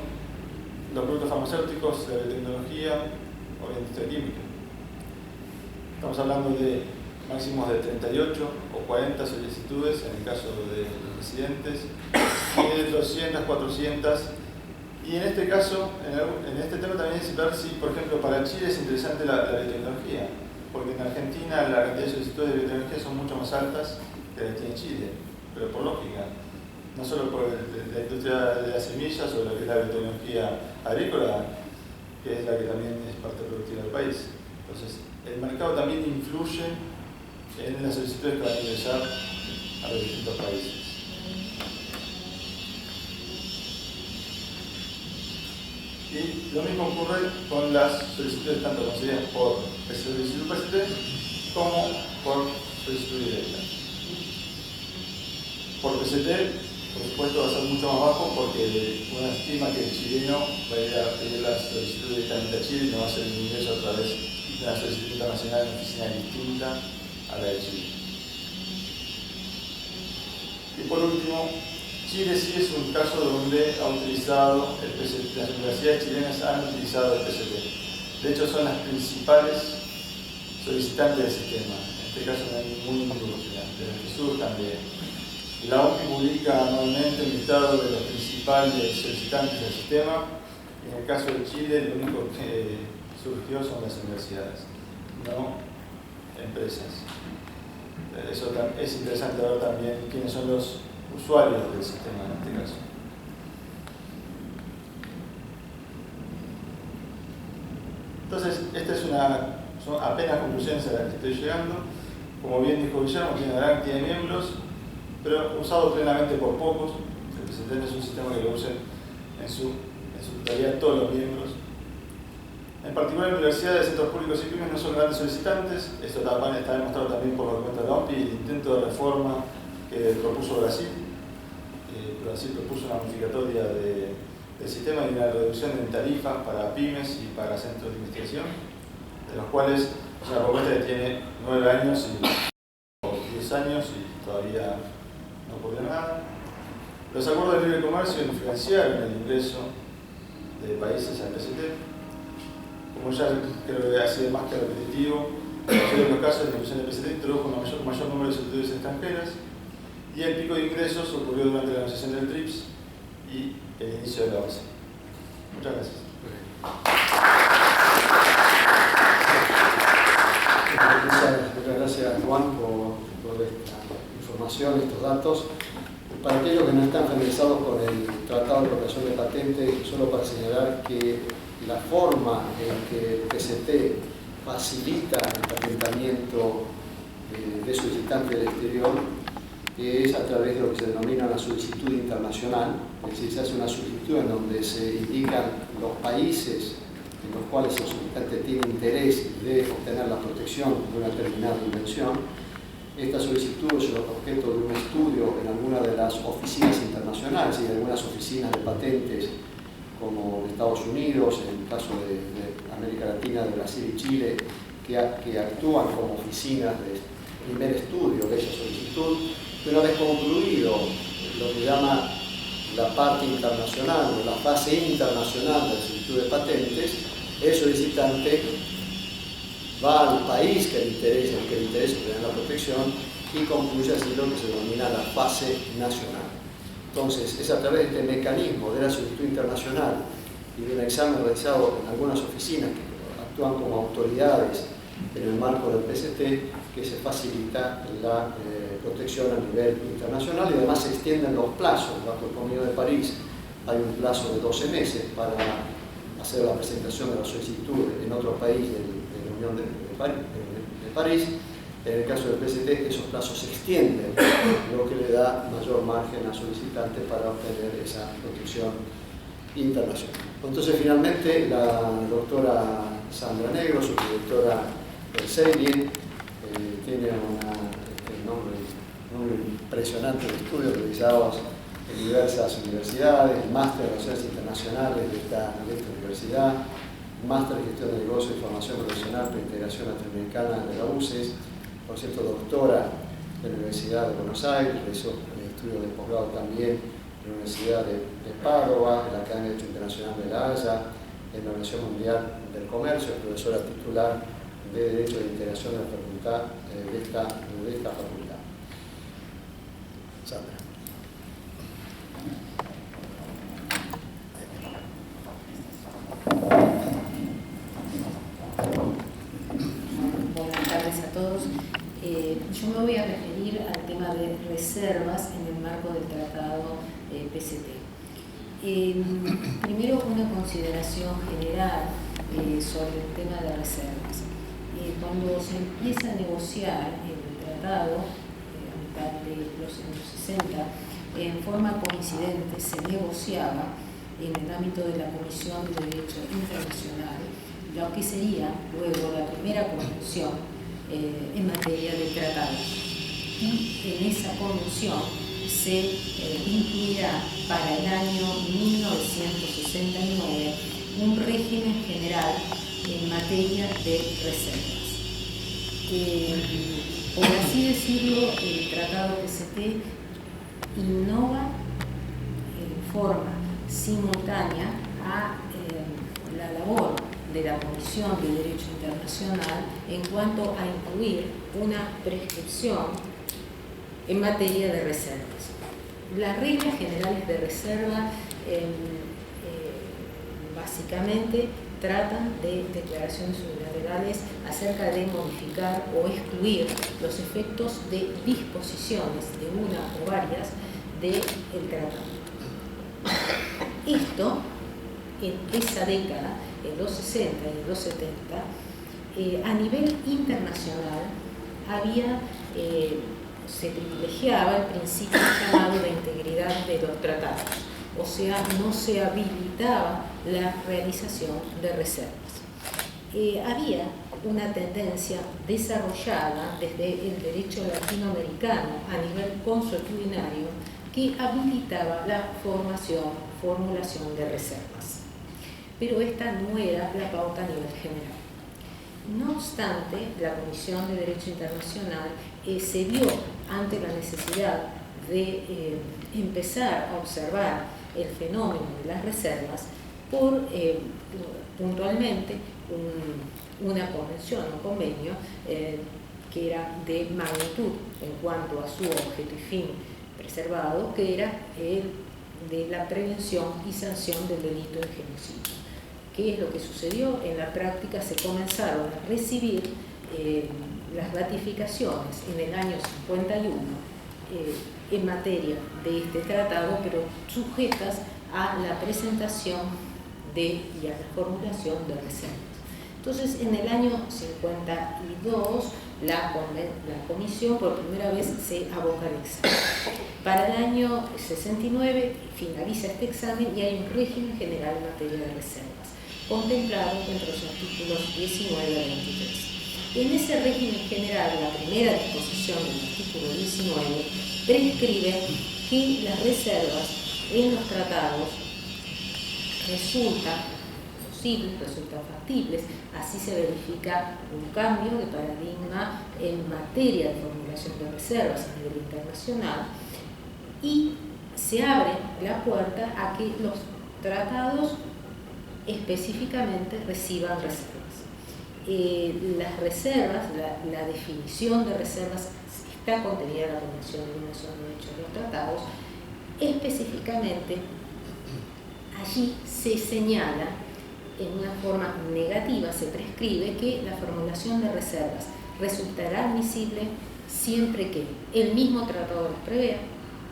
los productos farmacéuticos, la biotecnología o la industria química. Estamos hablando de máximos de 38 o 40 solicitudes en el caso de los residentes, y de 200, 400. Y en este caso, en este tema también es ver si, por ejemplo, para Chile es interesante la biotecnología, porque en Argentina la cantidad de solicitudes de biotecnología son mucho más altas que las que tiene Chile, pero por lógica. No solo por la industria de las semillas o lo que es la biotecnología agrícola, que es la que también es parte productiva del país. Entonces, el mercado también influye en las solicitudes que van a ingresar a los distintos países. Y lo mismo ocurre con las solicitudes tanto concedidas por solicitud PCT como por solicitud directa. Por PCT, por supuesto, va a ser mucho más bajo porque uno estima que el chileno va a ir a pedir la solicitud directamente a Chile y no va a hacer el ingreso a través de una solicitud internacional en una oficina distinta a la de Chile. Y por último, Chile sí es un caso donde ha utilizado el PCT, las universidades chilenas han utilizado el PCT. De hecho, son las principales solicitantes del sistema. En este caso no hay ninguna industria, de las que surjan de. La OMPI publica anualmente un listado de los principales solicitantes del sistema. En el caso de Chile, lo único que surgió son las universidades, no empresas. Eso es interesante ver también quiénes son los usuarios del sistema en este caso. son apenas conclusiones a las que estoy llegando. Como bien dijo Guillermo, tiene una gran cantidad de miembros, pero usado plenamente por pocos. El PCT no es un sistema que lo usen en su totalidad todos los miembros. En particular, universidades, centros públicos y pymes no son grandes solicitantes. Esto está demostrado también por la cuenta de la OMPI y el intento de reforma que propuso Brasil. Brasil propuso una modificatoria del sistema y una reducción en tarifas para pymes y para centros de investigación, de los cuales es una propuesta que tiene 9 años o 10 años y todavía no ocurrió nada. Los acuerdos de libre comercio influenciaron el ingreso de países al PCT. Como ya creo que ha sido más que repetitivo, en los casos de la inclusión del PCT introdujo un mayor número de solicitudes extranjeras y el pico de ingresos ocurrió durante la negociación del TRIPS y el inicio de la OCDE. Muchas gracias. Muchas gracias, Juan, por esta información, estos datos. Para aquellos que no están familiarizados con el Tratado de Protección de Patentes, solo para señalar que la forma en que el PCT facilita el patentamiento de solicitantes del exterior es a través de lo que se denomina una solicitud internacional, es decir, se hace una solicitud en donde se indican los países en los cuales el solicitante tiene interés de obtener la protección de una determinada invención. Esta solicitud es objeto de un estudio en alguna de las oficinas internacionales y en algunas oficinas de patentes como de Estados Unidos, en el caso de América Latina, de Brasil y Chile, que actúan como oficinas de primer estudio de esa solicitud. Pero una vez concluido lo que llama la parte internacional o la fase internacional de la solicitud de patentes, el solicitante va al país que le interesa obtener la protección y concluye así lo que se denomina la fase nacional. Entonces, es a través de este mecanismo de la solicitud internacional y de un examen realizado en algunas oficinas que actúan como autoridades en el marco del PCT que se facilita la protección a nivel internacional y además se extienden los plazos. Bajo el Convenio de París hay un plazo de 12 meses para hacer la presentación de la solicitud en otro país de la Unión de París. En el caso del PCT, esos plazos se extienden, lo que le da mayor margen al solicitante para obtener esa protección internacional. Entonces, finalmente, la doctora Sandra Negro, subdirectora del CELIE, tiene un nombre impresionante de estudios realizados en diversas universidades, máster en Relaciones Internacionales de esta universidad, máster en Gestión de Negocios y Formación Profesional para Integración Latinoamericana de la UCES, por cierto, doctora de la Universidad de Buenos Aires, realizó estudios de posgrado también en la Universidad de Padua, en la Academia de Derecho Internacional de La Haya, en la Organización Mundial del Comercio, es profesora titular de Derecho de Integración de la facultad, de esta facultad. Sandra. Buenas tardes a todos. Yo me voy a referir al tema de reservas en el marco del tratado PCT. Primero, una consideración general sobre el tema de reservas. Cuando se empieza a negociar el tratado, a mitad de los años 60, en forma coincidente se negociaba en el ámbito de la Comisión de Derecho Internacional lo que sería luego la primera convención en materia de tratado. Y en esa convención se incluirá para el año 1969 un régimen general en materia de reservas. Por así decirlo, el Tratado PCT innova en forma simultánea a la labor de la Comisión de Derecho Internacional en cuanto a incluir una prescripción en materia de reservas. Las reglas generales de reserva básicamente tratan de declaraciones unilaterales acerca de modificar o excluir los efectos de disposiciones de una o varias del tratado. Esto, en esa década, en los 60 y en los 70, A nivel internacional se privilegiaba el principio llamado de integridad de los tratados, o sea, no se habilitaba la realización de reservas. Había una tendencia desarrollada desde el derecho latinoamericano a nivel consuetudinario que habilitaba la formulación de reservas. Pero esta no era la pauta a nivel general. No obstante, la Comisión de Derecho Internacional se vio ante la necesidad de empezar a observar el fenómeno de las reservas por puntualmente una convención, un convenio que era de magnitud en cuanto a su objeto y fin preservado, que era el de la prevención y sanción del delito de genocidio. ¿Qué es lo que sucedió? En la práctica se comenzaron a recibir las ratificaciones en el año 51 en materia de este tratado, pero sujetas a la presentación y a la formulación de reservas. Entonces, en el año 52, la comisión por primera vez se aboca al examen. Para el año 69 finaliza este examen y hay un régimen general en materia de reservas, contemplado entre los artículos 19 a 23. En ese régimen general, la primera disposición del artículo 19 prescribe que las reservas en los tratados resultan posibles, resultan factibles. Así se verifica un cambio de paradigma en materia de formulación de reservas a nivel internacional y se abre la puerta a que los tratados específicamente reciban reservas. Las reservas, la definición de reservas está contenida en la Convención de Viena de Derechos de los Tratados. Específicamente, allí se señala en una forma negativa, se prescribe que la formulación de reservas resultará admisible siempre que el mismo tratado las prevea,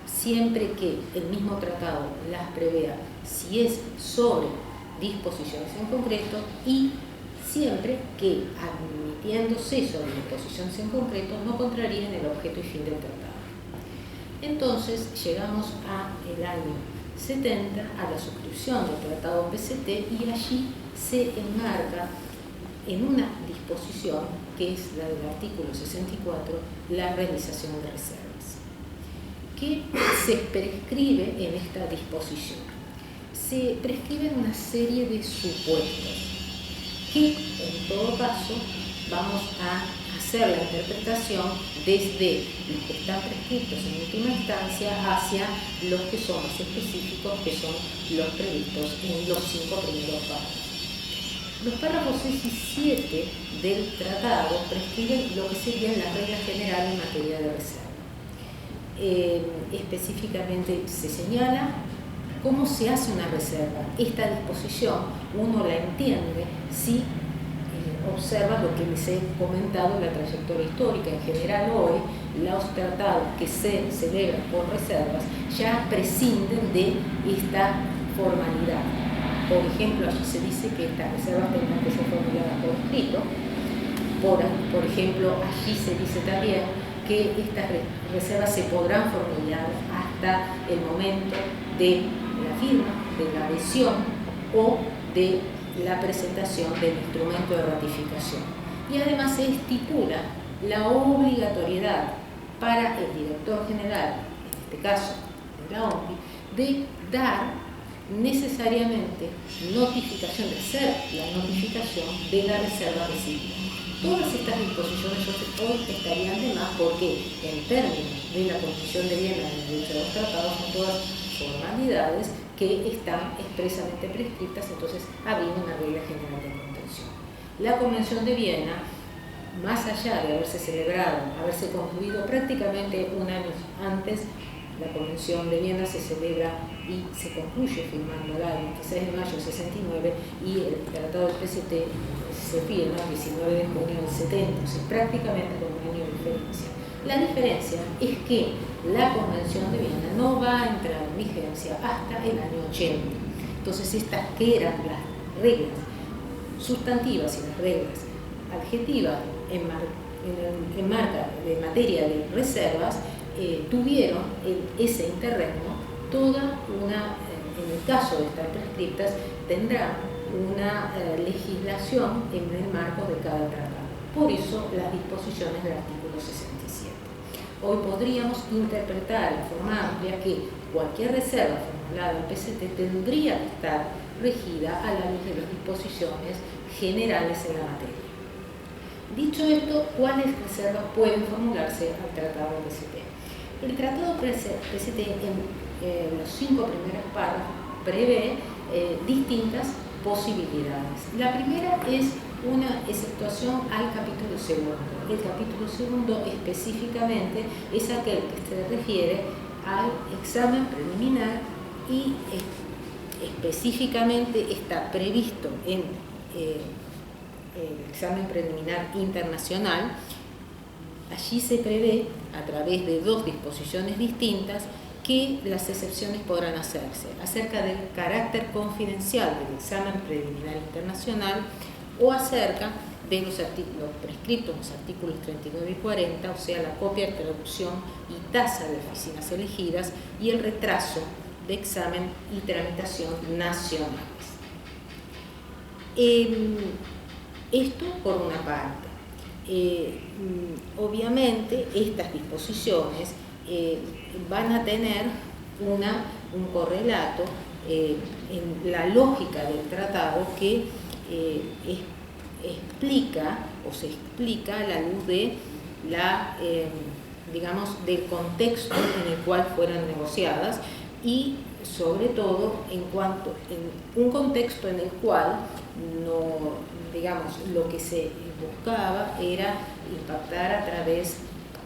siempre que el mismo tratado las prevea si es sobre disposiciones en concreto y siempre que, admitiéndose sobre disposiciones en concreto, no contraríen el objeto y fin del tratado. Entonces llegamos al año 70 a la suscripción del Tratado PCT y allí se enmarca en una disposición que es la del artículo 64, la realización de reservas. ¿Qué se prescribe en esta disposición? Se prescriben una serie de supuestos que en todo caso vamos a hacer la interpretación desde los que están prescritos en última instancia hacia los que son más específicos, que son los previstos en los 5 primeros párrafos. Los párrafos 6 y 7 del tratado prescriben lo que serían las reglas generales en materia de reserva. Específicamente se señala cómo se hace una reserva. Esta disposición uno la entiende si observa lo que les he comentado en la trayectoria histórica. En general hoy los tratados que se celebran por reservas ya prescinden de esta formalidad. Por ejemplo, allí se dice que estas reservas tendrán que ser formuladas por escrito. Por ejemplo, allí se dice también que estas reservas se podrán formular hasta el momento de la firma, de la adhesión o de la presentación del instrumento de ratificación. Y además se estipula la obligatoriedad para el director general, en este caso de la OMPI, de dar necesariamente notificación, de hacer la notificación de la reserva recibida. Todas estas disposiciones hoy estarían de más porque en términos de la Convención de Viena del Derecho de los Tratados son todas formalidades que están expresamente prescritas, entonces habría una regla general de contención. La Convención de Viena, más allá de haberse celebrado, haberse concluido prácticamente un año antes, la Convención de Viena se celebra y se concluye firmándola el 26 de mayo del 69 y el Tratado del PCT se firma el 19 de junio del 70, o sea, prácticamente con un año de diferencia. La diferencia es que la Convención de Viena no va a entrar en vigencia hasta el año 80. Entonces, estas que eran las reglas sustantivas y las reglas adjetiva en materia de reservas, tuvieron ese interregno toda una, en el caso de estar prescriptas, tendrán una legislación en el marco de cada tratado. Por eso las disposiciones del artículo 67. Hoy podríamos interpretar de forma amplia que cualquier reserva formulada en PCT tendría que estar regida a la luz de las disposiciones generales en la materia. Dicho esto, ¿cuáles reservas pueden formularse al Tratado PCT? El Tratado PCT en los 5 primeros párrafos prevé distintas posibilidades. La primera es una exceptuación al capítulo segundo. El capítulo segundo específicamente es aquel que se refiere al examen preliminar y específicamente está previsto en el examen preliminar internacional. Allí se prevé, a través de 2 disposiciones distintas, que las excepciones podrán hacerse acerca del carácter confidencial del examen preliminar internacional o acerca de los artículos prescritos, los artículos 39 y 40, o sea, la copia, traducción y tasa de oficinas elegidas y el retraso de examen y tramitación nacionales. Esto por una parte. Obviamente estas disposiciones van a tener un correlato en la lógica del tratado que explica o se explica a la luz de digamos, del contexto en el cual fueron negociadas y sobre todo en un contexto en el cual no, digamos, lo que se buscaba era impactar a través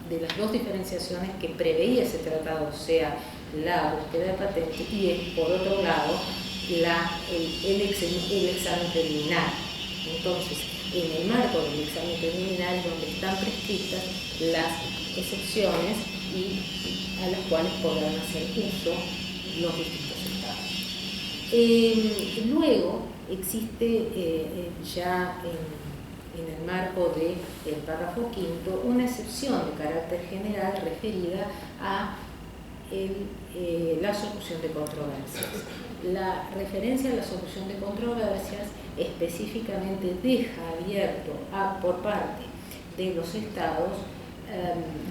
de las 2 diferenciaciones que preveía ese tratado, o sea, la búsqueda de patente y por otro lado el examen preliminar. Entonces, en el marco del examen preliminar es donde están prescritas las excepciones y a las cuales podrán hacer uso los distintos estados. Luego existe ya en el marco del párrafo 5 una excepción de carácter general referida a la solución de controversias. La referencia a la solución de controversias específicamente deja abierto por parte de los estados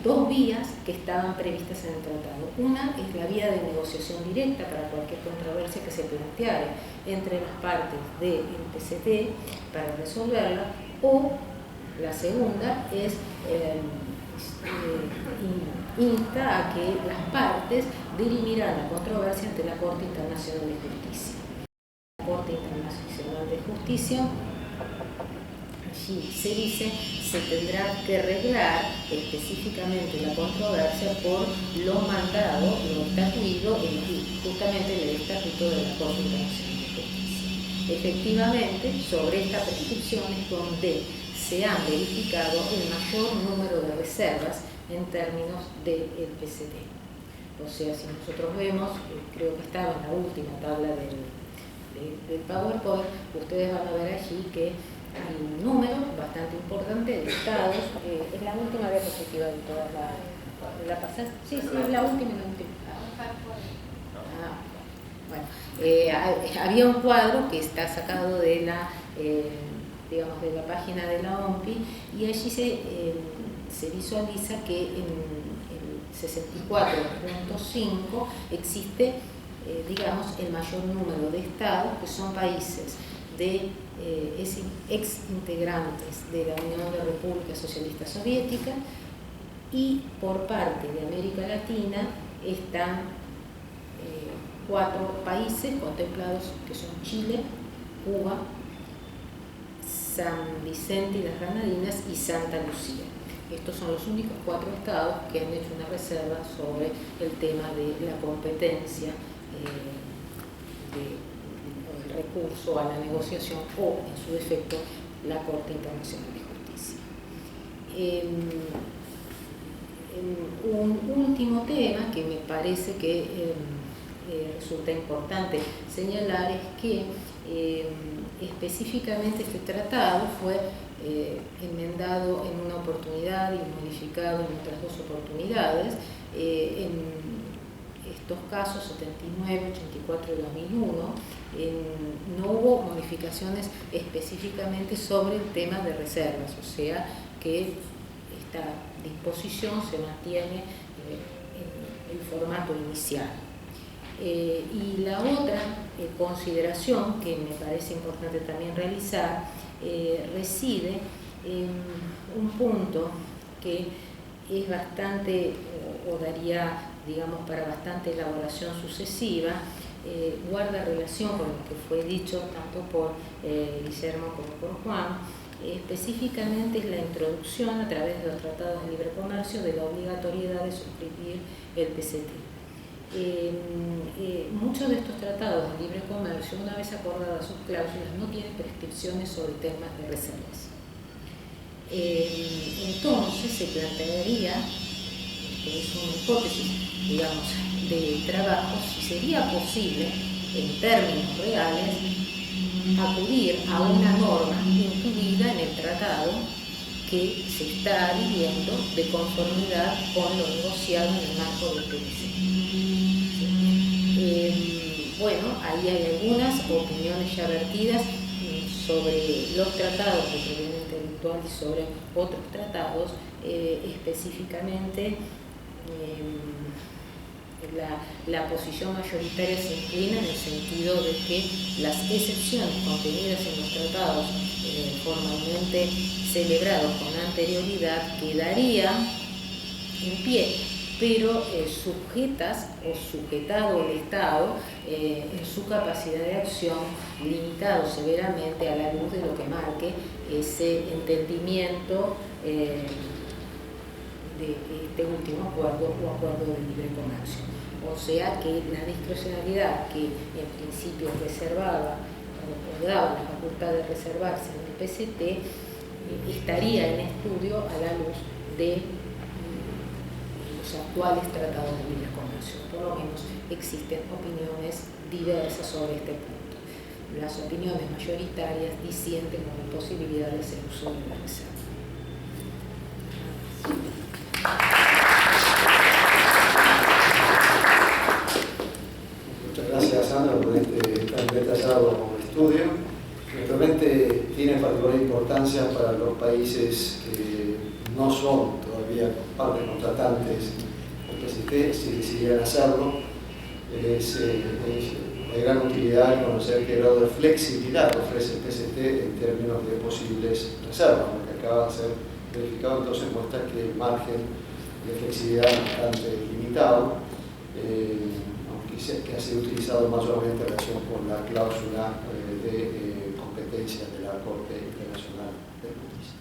2 vías que estaban previstas en el tratado. Una es la vía de negociación directa para cualquier controversia que se planteara entre las partes del PCT para resolverla, o la segunda es insta a que las partes dirimirán la controversia ante la Corte Internacional de Justicia. La Corte Internacional de Justicia, allí se dice, se tendrá que arreglar específicamente la controversia por lo mandado, lo estatuido justamente en el Estatuto de la Corte Internacional de Justicia. Efectivamente, sobre esta prescripción es donde se han verificado el mayor número de reservas en términos del PCT. O sea, si nosotros vemos, creo que estaba en la última tabla del PowerPoint, ustedes van a ver allí que hay un número bastante importante de estados. Es la última diapositiva de toda la pasada. Sí, es la última y la última. Bueno, había un cuadro que está sacado de digamos, de la página de la OMPI, y allí se visualiza que en el 64.5 existe, digamos, el mayor número de estados que son países de ex integrantes de la Unión de Repúblicas Socialistas Soviéticas, y por parte de América Latina están 4 países contemplados, que son Chile, Cuba, San Vicente y las Granadinas y Santa Lucía. Estos son los únicos 4 estados que han hecho una reserva sobre el tema de la competencia del recurso a la negociación o, en su defecto, la Corte Internacional de Justicia. Un último tema que me parece que resulta importante señalar es que específicamente este tratado fue enmendado en una oportunidad y modificado en otras 2 oportunidades. En estos casos, 79, 84 y 2001, no hubo modificaciones específicamente sobre el tema de reservas, o sea que esta disposición se mantiene en el formato inicial. Y la otra consideración que me parece importante también realizar reside en un punto que es bastante, o daría, digamos, para bastante elaboración sucesiva, guarda relación con lo que fue dicho tanto por Guillermo como por Juan. Específicamente es la introducción a través de los tratados de libre comercio de la obligatoriedad de suscribir el PCT. Muchos de estos tratados de libre comercio, una vez acordadas sus cláusulas, no tienen prescripciones sobre temas de reservas. Entonces se plantearía, es una hipótesis, digamos, de trabajo, si sería posible, en términos reales, acudir a una norma incluida en el tratado que se está adhiriendo de conformidad con lo negociado en el marco del PPC. Bueno, ahí hay algunas opiniones ya vertidas sobre los tratados de propiedad intelectual y sobre otros tratados, específicamente la posición mayoritaria se inclina en el sentido de que las excepciones contenidas en los tratados formalmente celebrados con anterioridad quedarían en pie, pero sujetas o sujetado el Estado en su capacidad de acción, limitado severamente a la luz de lo que marque ese entendimiento de este último acuerdo o acuerdo de libre comercio. O sea que la discrecionalidad que en principio reservaba o daba la facultad de reservarse en el PCT estaría en estudio a la luz de los actuales tratados de libre comercio. Por lo menos existen opiniones diversas sobre este punto. Las opiniones mayoritarias disienten con la posibilidad de hacer uso de la reserva. Muchas gracias, Sandra, por tan detallado estudio. Naturalmente tiene particular importancia para los países que no son todavía partes contratantes del PCT, si decidieran hacerlo. Es de gran utilidad conocer qué grado de flexibilidad ofrece el PCT en términos de posibles reservas. Lo que acaba de ser verificado entonces muestra que el margen de flexibilidad es bastante limitado, aunque ha sido utilizado mayormente en relación con la cláusula de competencia de la Corte Internacional del Justicia.